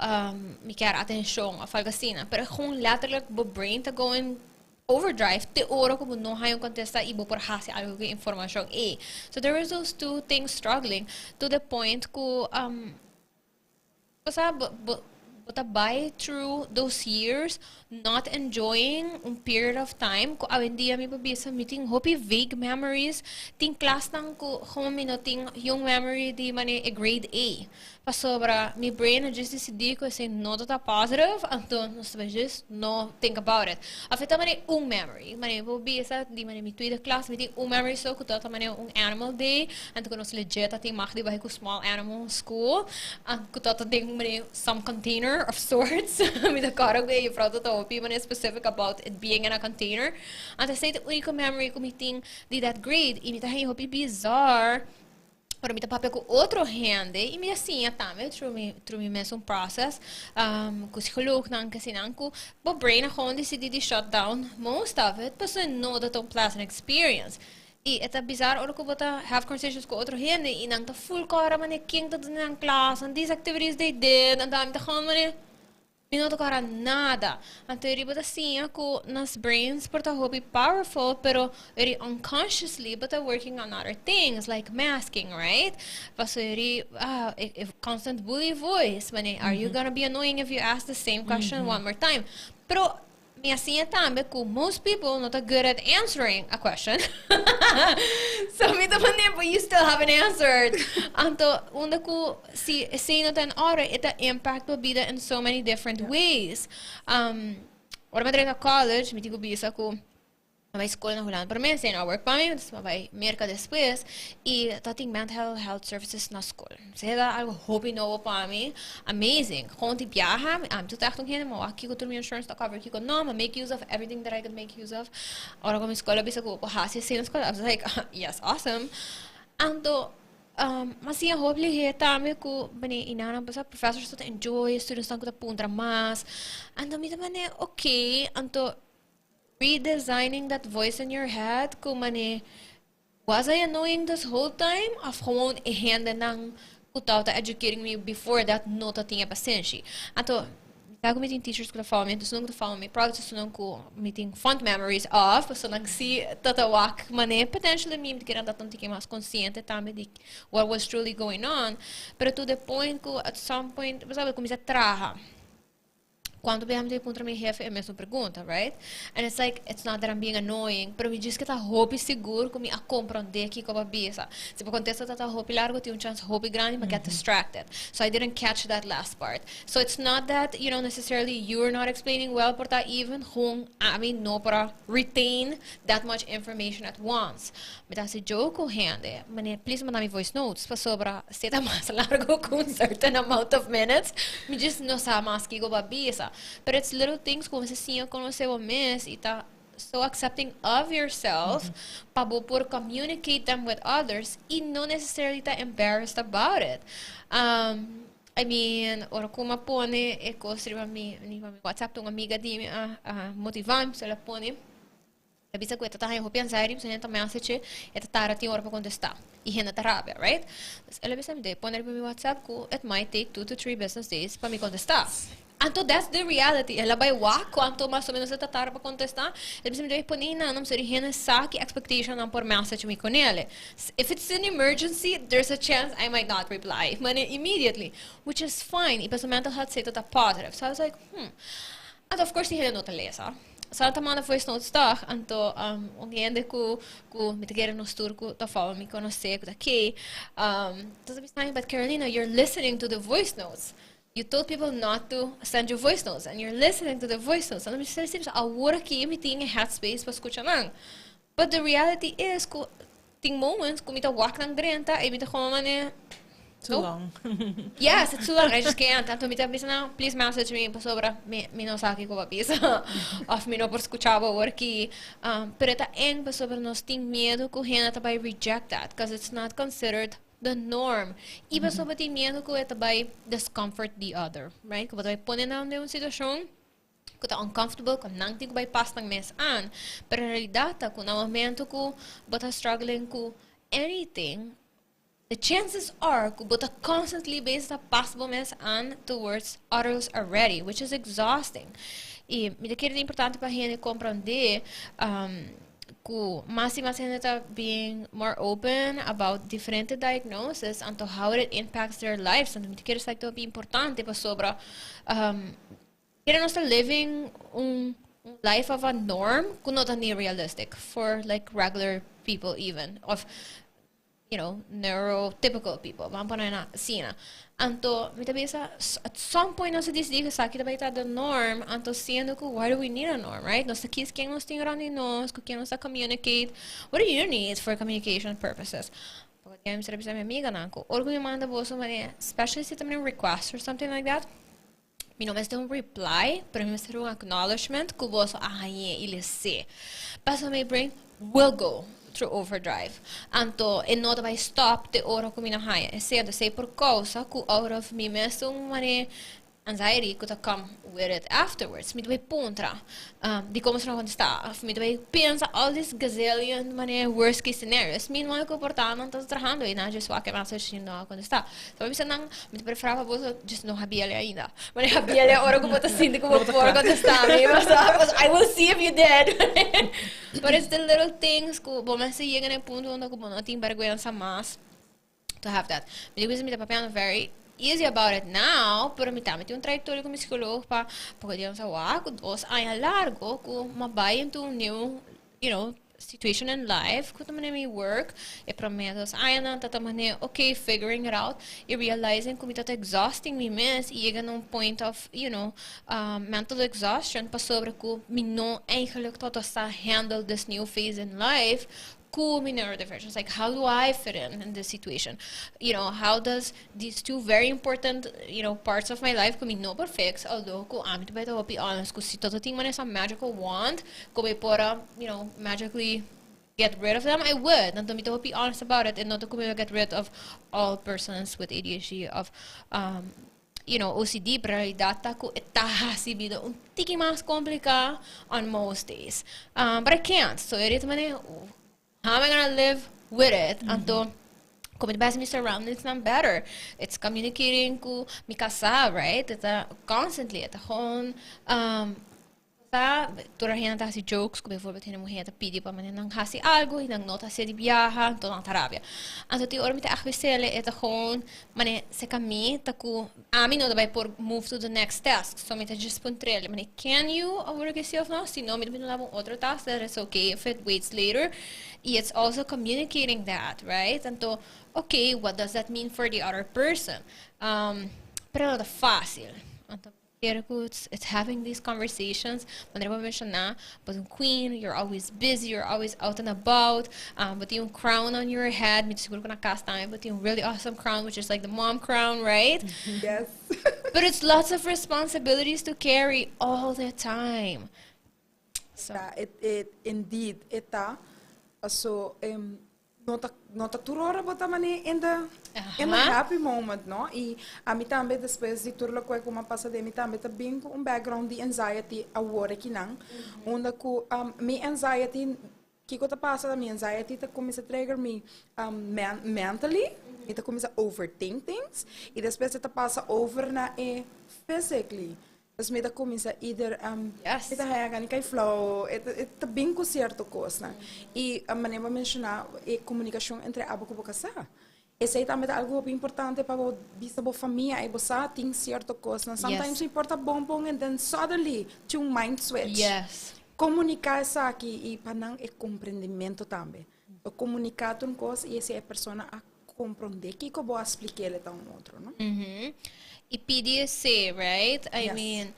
me quer atenção of algo assim, pero gewoon letterlijk bo brain ta go in overdrive te oro como não hayon contesta ibo por hasi algo que informação so there was those two things struggling to the point ku but by through those years not enjoying period of time ko awendia mi pabisa meeting hope vague memories ting class nang ko homi no ting yung memory di mane a grade A pasobra mi brain just decidi ko say no tá positive então não se just no think about it afeta mane memory mane pabisa di mane mi tweede class meeting memory so ko tá mane animal day and ko no legit ating makdi bahay ko small animal school and ko tá ding mane some container of sorts with a cargo e frato to people specific about it being in a container and I say the único memory ko meeting di that grade imita hay hopi bizarre para mita papel ko outro rende e me assim atame through me mesmo process ko psicolog nang kasi nang ko bo brain ako decidi di shut down most of it but so no that pleasant experience. E é bizarro, ora que eu vou have conversations com outro gente e não tá full cara, mas quem tá dando na classe, and these activities they did, and I'm tá falando, mas não tá cara nada. Então ele bota assim, ako nas brains por tá hobby powerful, pero ele unconsciously but working on other things like masking, right? Paso ele constant bully voice, mas are you gonna be annoying if you ask the same question one more time? Pero me assim também que most people not good at answering a question. So me tá falando, but you still haven't answered. Então, onde que se não tem hora, it impact a vida in so many different ways. Ora me na college, me digo bisa ko na may escola na hulaan. Pero may na work pa mi, tapos mabay merka después, e tating mental health services na school. Seda algo hobby novo pa mi, amazing. Konti biyaha, tudo echt nog helemaal, aqui com minha insurance, cover aqui com não, make use of everything that I could make use of. Ora com a escola, bisa ko po hasi sa escola. I was like, yes, awesome. Anto, mas yung hobby tami ko bani inanang basta professors to enjoy, students tang ko ta puntra mas. Anto mi tamane okay, anto redesigning that voice in your head kung mani was I annoying this whole time of gewoon ihende ng kutauta educating me before that no ta tinha paciência ato tago meeting teachers ko ta follow me sunong ko ta follow me probably sunong ko meeting fond memories of so nagsi tatawak mani potentially me kira datong tiki mas consciente tami di what was truly going on pero to the point ko at some point sabe comecei a traha. Quando viemos de contra meu chefe é a mesma pergunta, right? And it's like, it's not that I'm being annoying, pero me diz que tá hobby seguro que me a compreender que como bisa. Se por contexto tá hobby largo, tem chance hobby grande, but get distracted. So I didn't catch that last part. So it's not that, you know, necessarily you're not explaining well, por tá even kung amin no para retain that much information at once. Me tá se joke o hande, mane please mandar me voice notes pa sobra se tá mais largo com certain amount of minutes. Me just no sa mas que go bisa. But it's little things como se sinha conhecer o mês e tá so accepting of yourself para por communicate them with others e não necessarily tá embarrassed about it. I mean, ora como pone e cosri mi WhatsApp to uma amiga di motivar se ela pone a bisa que tá eu pensar isso nem também assiste e tá tarde hora para contestar e renda tarabia, right? Ela bisa me pone no meu WhatsApp que it might take 2 to 3 business days para me contestar. Anto that's the reality. Ela vai walk quanto mais ou menos ela tá para contestar. Ele precisa me responder não sei rena saque expectation não por message me com ele. If it's an emergency, there's a chance I might not reply. But immediately, which is fine. E pessoal mental health say that positive. So I was like, And of course, ele não tá lesa. So ata manda voice notes tá. Anto onde ku me tegera no turco tá falando me conhecer ku daqui. Doesn't be fine, but Carolina, you're listening to the voice notes. You told people not to send you voice notes, and you're listening to the voice notes. And I'm just saying, agora que eu tenho headspace para escutar não. But the reality is, tem moments que eu me walk nang drenta, e me como mané. Too long. Yes, it's too long. I just can't. Tanto me tá pensando, please message me para sobra me não sabe como pisa. Of me não por escutar agora que, pero tá en para sobra nós tem medo que o rena tá vai reject that, because it's not considered the norm. Iba sobre ti miedo ko ito by discomfort the other, right? Kung ito ay punin na yung sitwasyon, kung ito uncomfortable, kung nang ti ko by pass ng mes an, pero in realidad, kung na momento ko, bata struggling ko anything, the chances are, kung bata constantly based na possible mes an towards others already, which is exhausting. E me daquele é importante para a gente compreender mas gente está being more open about different diagnoses and to how it impacts their lives. And me quero saber que é importante para sobre quero nós living life of a norm que não é realistic for like regular people even of neurotypical people. Vamos para na cena. Anto, me tabi sa at some point nós diz sa kita vai the norm. Anto sendo que why do we need a norm, right? Nós aqui quem nós tem around nós, que quem nós communicate. What do you need for communication purposes? Porque eu me serve minha amiga nanco. Orgo me manda bolsa mané, especially se também request or something like that. Me não vai ter reply, pero me vai ter acknowledgement que o bolso ele se. Passa me brain will go through overdrive. Anto, e não vai stop de hora que mina haya. E sei por causa que out of me mesmo mane anxiety could come with it afterwards. Me vai pontra. De como se não contestar. Me vai pensa all these gazillion mane worst case scenarios. Me não é comportar não tá trabalhando e não just walk message não contestar. So me não me preferava você just não habia ainda. Mane habia hora que bota assim de como por contestar. I will see if you did. But it's the little things que bom mas chega no ponto onde como não tem vergonha mais to have that. Me digo me tá papel very easy about it now, pero me tem um trajetória com psicólogo para poder usar com 2 anos largo, com uma buy into new, situation in life, kung naman may work, prometos, ay na, tatamane, okay, figuring it out, realizing kung ito exhausting me miss, iyaga nung point of, mental exhaustion, pa sobre ko, mino, eigenlijk tot sa handle this new phase in life, cool neurodivergence, like how do I fit in this situation? How does these two very important, parts of my life kung no perfect, although kung amit ba ito, I'll be honest, kung si toto ting man is a magical wand, kung may pora, magically get rid of them, I would. Nanto mi to be honest about it, and not to get rid of all persons with ADHD, of OCD, pero data ko itahasi bido un tiki mas komplika on most days. But I can't. So it is how am I gonna live with it? Anto, como the best surroundings nam better. It's communicating ko mi kasa, right? It's constantly at home. Turahin na si jokes, kung bijvoorbeeld hin mo heta pidi pa man nang hasi algo, hinang nota siya di biyaha, to nang tarabya. Anto ti oram ita akwisele eta gewoon, mane se kami taku amin no dabei por move to the next task. So mita just puntrele, mane can you work yourself now? Si no, mita binulabong otro task that is okay if it waits later. It's also communicating that, right? Anto, okay, what does that mean for the other person? Pero not fácil. Anto, it's having these conversations. But queen, you're always busy, you're always out and about. But yung crown on your head, but yung really awesome crown, which is like the mom crown, right? Yes. But it's lots of responsibilities to carry all the time. So it indeed so nota turora bota mani in the happy moment, no? E a mim também depois de turla ko como passa de mim também tá bem com background de anxiety a word aqui não, onde ko me anxiety que tá passa da minha anxiety tá começa a trigger me mentally, e tá começa a overthink things, e depois tá passa over na physically. Dus met dat comienza ieder yes. Ita hayagan kay flow ita bem com certo coisa. E a maneira mencionar é comunicação entre abo com casa. Esse aí também é algo importante para o bisa bo família e você tem certo coisa. Sometimes importa bom and then suddenly to mind switch. Yes. Comunicar isso aqui e para não é compreendimento também. O comunicar uma coisa e essa é a pessoa a compreender que eu vou explicar ele tão outro, não? PDSA, right? I yes. mean,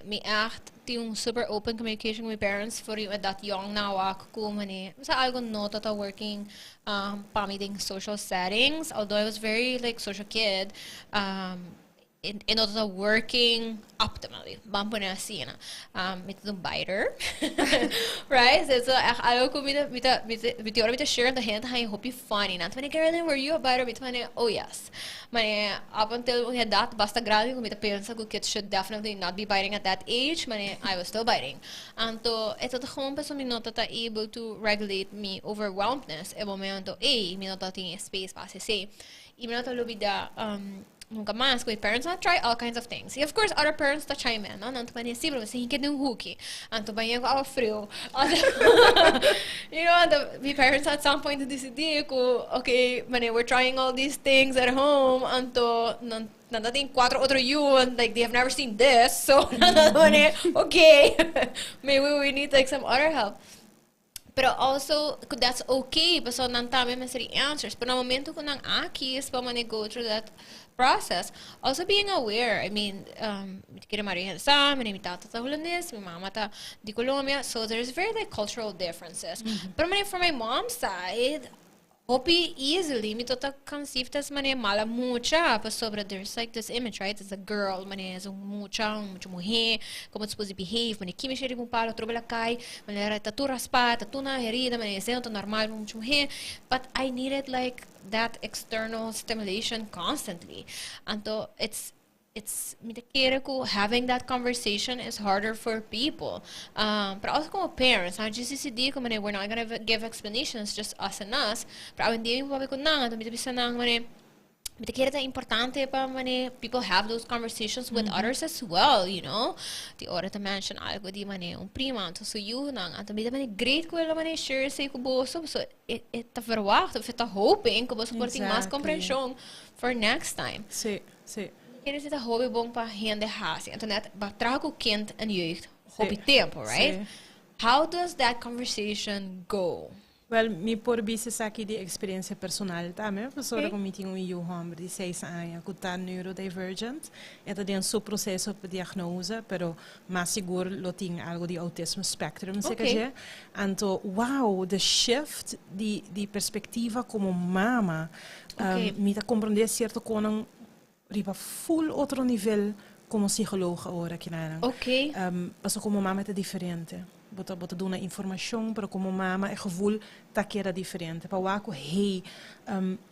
me echt yung super open communication with parents for you at that young na ako mani sa algo no tata working pamiting social settings, although I was very like social kid in order working optimally. Bampo na sina. Mit biter. Right? So algo ko mita share the hand I hope you funny. Not when Carolyn, were you a biter? Oh yes. Mane up until we had that basta grado ko mita parents ko kids should definitely not be biting at that age. Mane I was still biting. Anto ito ta home pa so minota ta able to regulate me overwhelmedness e momento minota tinha space pa say. Minota lubida nunca mais with parents not try all kinds of things. E of course other parents ta chime in, no? Nanto mani sibro se hinke nung hooky. Anto banha ko ao frio. The parents at some point decidir ko okay, mani we're trying all these things at home. Anto nandating 4 otro yun, like they have never seen this. So okay. Maybe we need like some other help. Pero also, that's okay. But so nantame man the answers. Pero na momento ko nang akis pa man go through that process, also being aware. I mean, kira Maria sa, mi tata ta Holandese, mi mama ta di Colombia, so there's very like cultural differences. But from my mom's side, hopi easily mi tota conceived as mane mala mucha, pa sobre there's like this image, right? As a girl, mane as mucha mujer, como it's supposed to behave, mane kimi sheri palo trobela kai, mane era tatu raspa, tatu na herida, mane sento normal mucha mujer, but I needed like that external stimulation constantly. Anto it's having that conversation is harder for people. But also como parents, we're not going to give explanations, just us and us. Pero hindi mo ko na, bisa nang importante pa people have those conversations with others as well, you know. The ora to mention algo di un prima, so you nang ato great ko lang share sa kuboso, so it verwacht of it hoping kuboso porting mas comprehension for next time. Sí. Kaya zit hobby bong pa hende hasi. Antoniëtte, batrago kind en jeugd hobby tempo, right? how does that conversation go? Well, mi por bisis aqui de experiência personal também, pessoa Okay. que me tinha homem de 6 anos que está neurodivergent, então tem seu processo de diagnose, pero mais seguro lo tem algo de autismo spectrum, se Okay. quer. Então, wow, the shift de perspectiva como mama, Okay. me tá compreender certo com riba full outro nível como psicólogo agora aqui na. Okay. Passo como mama é diferente. Bota doen een informatie, maar como mama het gevoel dat que era diferente. Para waku hey,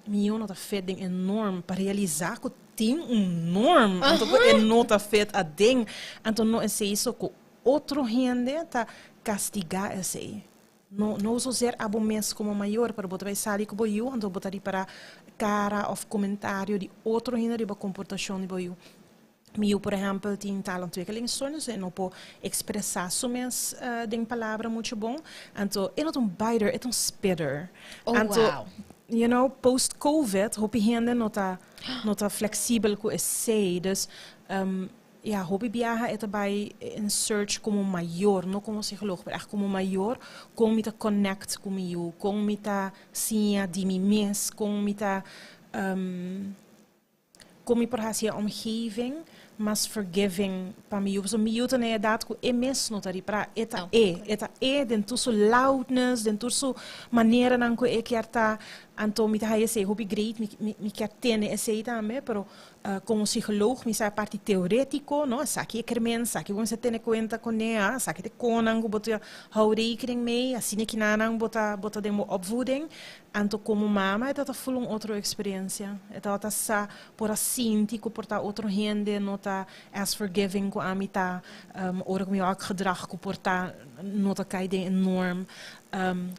minha nota fet ding enorm para realizar que tem norm, então é nota fet a ding, então não é isso que outro gente tá castigar esse. Não só ser abo mes como maior para botar sair com boiu, então botar para cara of comentário de outro gente de comportação de boiu. Meu, por exemplo, tem talentontwikkelingsstoornis en op expressar soms ding palavra muito bom. Então, é não um biter, é um spitter. Oh, então, wow. you know, post-COVID, hoop je nota flexível com esse. Dus, ja, hoop je viaja é também in search como maior, não como psicólogo, mas como maior, como me connect comigo, como me sim de mim mesmo, como me como me a omgeving, mas forgiving para mim. So me uita na idade que é mesmo notari para eta dentro so loudness, dentro so maneira nan que quer tá, então me tá esse hobby great, me quer ter esse também, pero como psicólogo me sai parte teórico, não, sabe que men, sabe você tem conta com ela, sabe que konan go botar hou rekening mee, assim que nanan bota demo opvoeding, então como mama é dat full outra experiência, é dat sa por assim te comportar outro gente, nota as forgiving com a mita, ora com meu gedrag comportar, nota cai de enorm.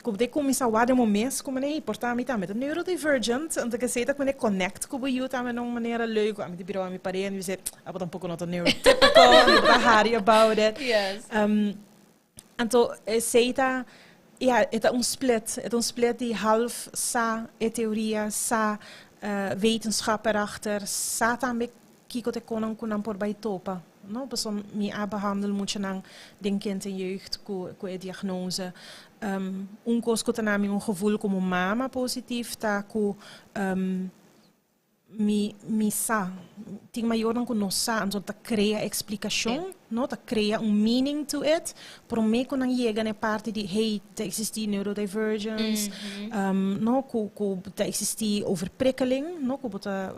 Como de começar a demo mês, como nem portar a mita met een neurodivergent, en dat gezegd dat me connect com o youth aan een manier leuk, aan de bureau aan mijn pareen, en we zeggen, wat een poco not neurotypical, en we harry about it. Yes. En toen zei dat, ja, het is een split die half sa theorie, sa wetenschap erachter, sa tambe kiko te konan kunan por bij topa. No, persoon mi behandel moet je dan den kind en jeugd ko diagnose. Unkos ko tanami un gevoel como mama positief ta ko mi sa ting maior dan ko no sa anzo ta crea explicação, no ta crea un meaning to it. Por me ko nang yega ne parte di hey, ta existi neurodivergence, no ko ta existi overprikkeling, no ko bota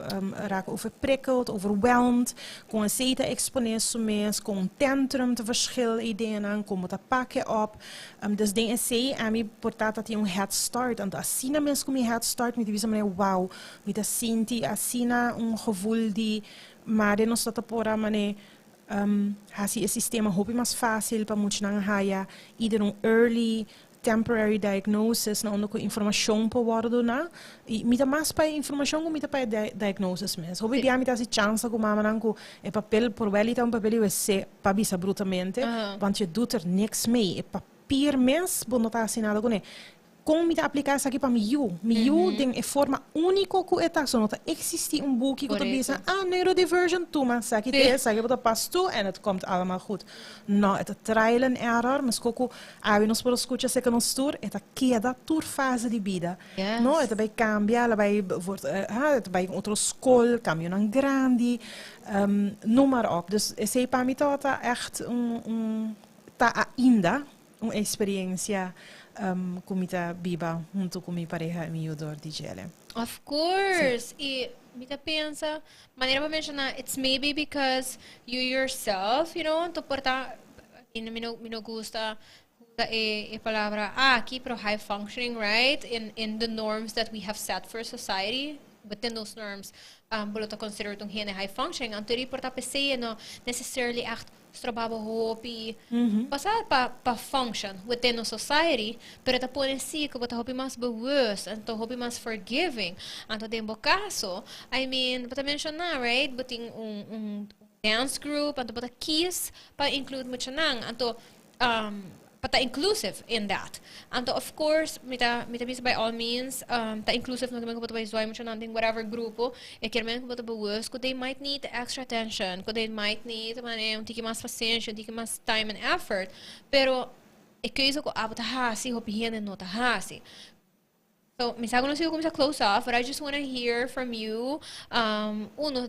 raken overprikkeld, overwhelmed, kon een zeta exponeer mes, kon een tantrum te verschil ideeën aan, kon bota pakken op. Dus denk ik aan mi portat dat je een head start, en asina mens kom je head start met die manier wow, met de sinti asina een gevoel die maar de nos dat pora mane hasi het systeem hoop mas fácil para muito nang haya either een early temporary diagnosis na onde informação para worden na e mita mais para informação com mita para diagnosis mesmo hope dia mita se chance com mama nango é papel por welita um papel você para bisa brutamente want je doet er niks mee é papier mens bonota assinado com como me aplicar isso aqui para miu tem é forma única que é só nota existe um boek que tu bisa neurodivergent tu mas sabe que sabe que pas tu en het komt allemaal goed no het trial and error mas coco nos por escucha se que nos tour het queda tour fase de vida no het vai cambia ela vai het vai outro school cambio nan grande noem maar op dus esse para mim tá echt tá ainda uma experiência comida biba junto com minha pareja e meu dor de gele. Of course. E mita pensa, maneira para mencionar, it's maybe because you yourself, you know, to porta me gusta a palavra aqui pro high functioning, right? In the norms that we have set for society. Within those norms, bolota considered een high functioning. En teorie porta PC no necessarily echt trabalho hopi passar para function within a society, pero ta pone si que bota hopi mais bewusst and to hopi mais forgiving. Anto tempo caso, I mean, bota mencionar, right? Boting dance group, anto bota kiss para include muito nang, anto but inclusive in that. And of course, mita by all means, ta inclusive no ko by zoy mo nanting whatever grupo, e kermen ko bewus ko they might need extra attention, ko they might need mane un tiki mas paciência, un tiki mas time and effort. Pero e keuze ko abo ta hasi hopi hiende no ta hasi. So, minsan ko na siya kumisa close off, but I just want to hear from you. Uno,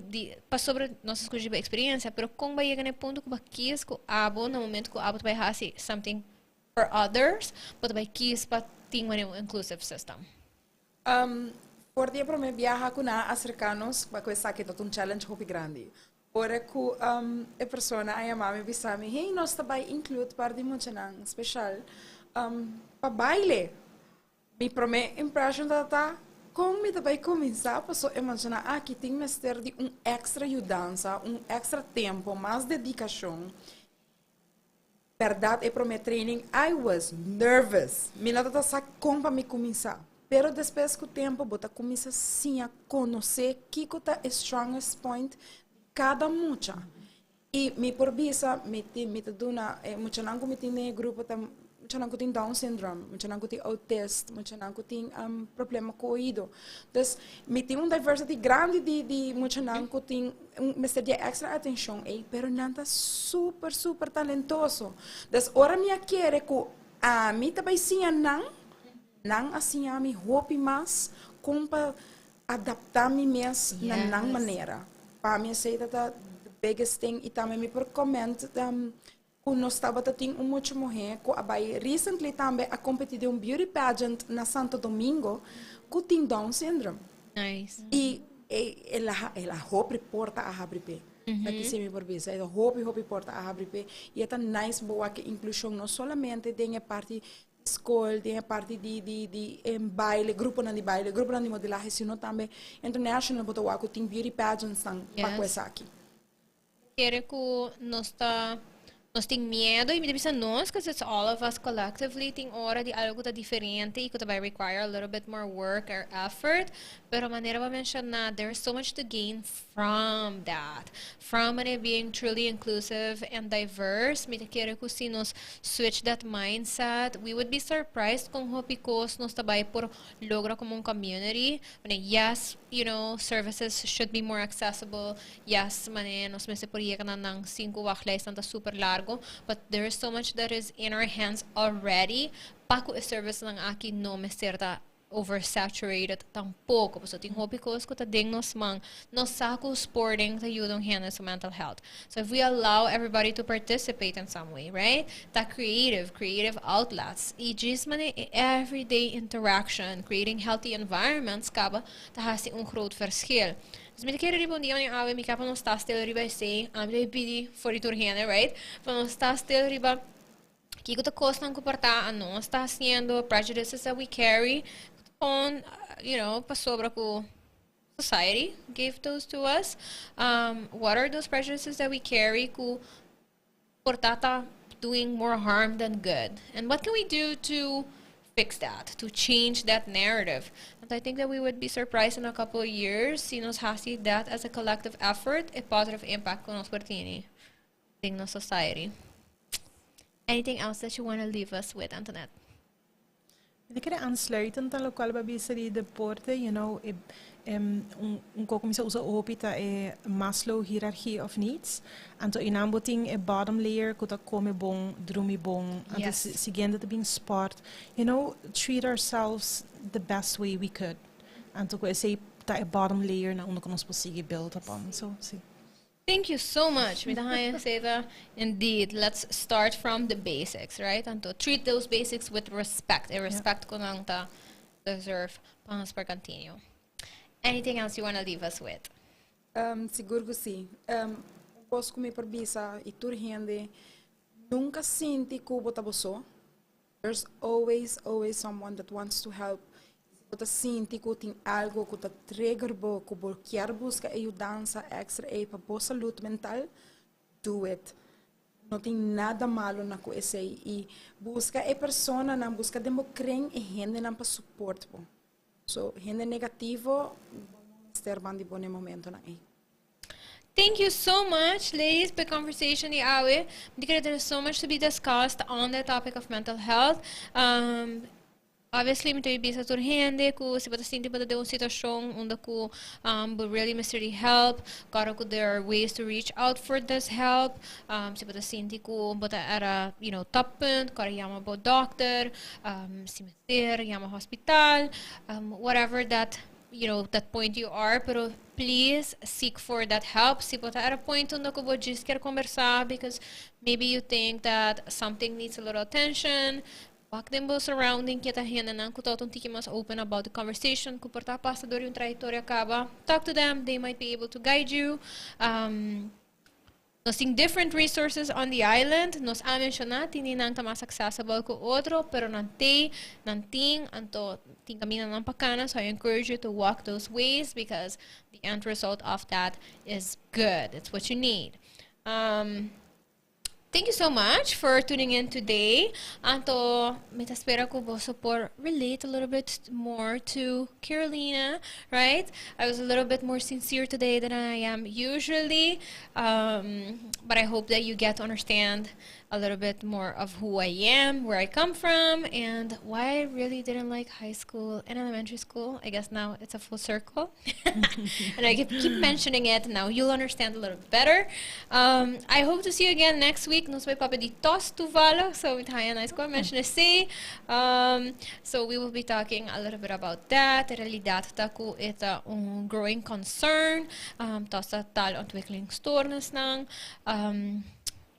pa sobre nossa exclusiva experiência, pero kung ba yung punto ko ba kis ko abo, na momento ko abo tabay hasi something for others, but tabay kis pa ting man yung inclusive system. Por dia para me viajar com africanos, para que saque todo challenge hopi grande. Ora que a pessoa a mami bisami, hey, nós também include para de muito especial para baile. Mi prome impression data como me também começar passou imaginar aqui tem mestre de extra ajudança, extra tempo, mais dedicação. Verdade, é para meu training, I was nervous. Me nada tá sabe como para me começar. Pero depois que o tempo bota começa sim a conhecer que tá o strongest point de cada mucha. E me por bisa me duna mucha não me tem grupo tam mucha não tem Down syndrome, mucha não tem autismo, mucha não tem problema com o ouvido. Então, me tem diversity grande de mucha não tem me de extra atenção, pero não tá super talentoso. Então, ora me quer que a mim também sim não assim a mim hope mais como para adaptar-me mesmo na maneira. Para mim sei que the biggest thing e também me por comment quando nós estava tendo muita mulher que abai recently também a competir de beauty pageant na Santo Domingo que tem Down syndrome. Nice. E ela hope porta a abrir pé. Daqui se me por visa, ela hope porta a abrir pé e é tão nice boa que inclusão não somente tem a parte escola, tem a parte de baile, grupo de baile, grupo de modelagem, sino também international botou que tem beauty pageants para coisa aqui. Quero que nós temos medo e me deve nós, because it's all of us collectively, tem hora de algo tá diferente e que vai require a little bit more work or effort, pero a maneira para mencionar, there's so much to gain from that, from it being truly inclusive and diverse. Me quero que se nós switch that mindset, we would be surprised kung hopikos nós tabay por logra como community. Yes, you know, services should be more accessible. Yes, nos me se proyecta na ng 5 wakleys na super largo, but there is so much that is in our hands already. Paco a service ng aki no me serta oversaturated tampoco. So ting hopikos ko ta ding nos sako sporting ta yudong hand sa mental health. So if we allow everybody to participate in some way, right? Ta creative outlets. Ijis man everyday interaction, creating healthy environments kaba ta hasi groot verschil. Dus met de keren die van die aan mi kapa non sta stil riba say, de pidi for iturgene, right? Van non sta stil riba kiko ta costa ng kuparta ano sta haciendo prejudices that we carry on, you know, pa sobra ko society gave those to us. What are those prejudices that we carry ko portata doing more harm than good? And what can we do to fix that, to change that narrative? And I think that we would be surprised in a couple of years si nos hasi that as a collective effort, a positive impact ko nos pertini in the society. Anything else that you want to leave us with, Antoniëtte? Ik queria aansluitend aan lokaal babisa die deporte, you know, coisa usa opita Maslow hierarchy of needs. Anto inamboting bottom layer kuta come bon, drumi bon, anto seguindo te being sport, you know, treat ourselves the best way we could. Anto ko say ta bottom layer na uno konos posigi build upon. So see. Thank you so much, Mitahaya Seda. Indeed, let's start from the basics, right? And to treat those basics with respect. Respect ko nang ta deserve pangas per continue. Anything else you want to leave us with? Siguro que sim. Posso comer por bisa e tur rende. Nunca sinti que o botaboso. There's always someone that wants to help. Kota sinti ko ting algo kota trigger bo ko quer busca ajudança extra para boa saúde mental, do it. Não tem nada malo na coisa e busca pessoa na busca demo crem e gente na para suporte po. So gente negativo estar bandi bom momento na aí. Thank you so much, ladies, for the conversation. There is so much to be discussed on the topic of mental health. Obviously, me bisa turhende ku se bata sinti bata de uma situação onde ku would really necessarily help. Karo ku there are ways to reach out for this help. Se bata sinti ku bata era top punt, karo yama bo doctor, cemitério, yama hospital, whatever that that point you are, pero please seek for that help. Se bota at a point onde ku bo just quer conversar because maybe you think that something needs a little attention. Walk them both surrounding kita hina nang kutot tiki mas open about the conversation. Kuporta passador yung trajectoria acaba. Talk to them. They might be able to guide you. Nos ting different resources on the island. Nos mencionar tini nang tamas accessible ko otro, pero nanting anto ting kamina nang pakana. So I encourage you to walk those ways because the end result of that is good. It's what you need. Thank you so much for tuning in today. Anto, metaspera ko boso por relate a little bit more to Carolina, right? I was a little bit more sincere today than I am usually, but I hope that you get to understand a little bit more of who I am, where I come from, and why I really didn't like high school and elementary school. I guess now it's a full circle. And I keep mentioning it. Now you'll understand a little bit better. I hope to see you again next week. Nos vai papa di tos toevallig. So with high and high school, mention a say. So we will be talking a little bit about that. Realidad taku ita growing concern. Tos tal ontwikkelingsstoornis nang.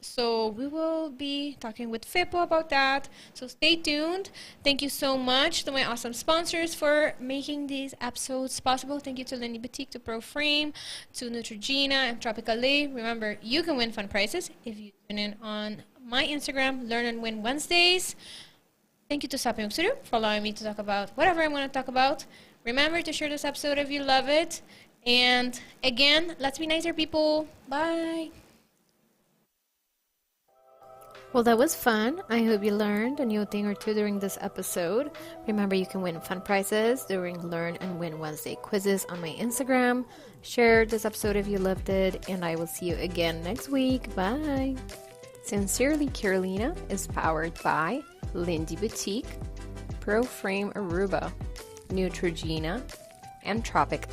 So we will be talking with Fippo about that. So stay tuned. Thank you so much to my awesome sponsors for making these episodes possible. Thank you to Lindy Boutique, to Proframe, to Neutrogena, and Tropic. Remember, you can win fun prizes if you tune in on my Instagram, Learn and Win Wednesdays. Thank you to Sopi for allowing me to talk about whatever I want to talk about. Remember to share this episode if you love it. And again, let's be nicer, people. Bye. Well, that was fun. I hope you learned a new thing or two during this episode. Remember, you can win fun prizes during Learn and Win Wednesday quizzes on my Instagram. Share this episode if you loved it, and I will see you again next week. Bye. Sincerely, Carolina is powered by Lindy Boutique, Proframe Aruba, Neutrogena, and Tropic.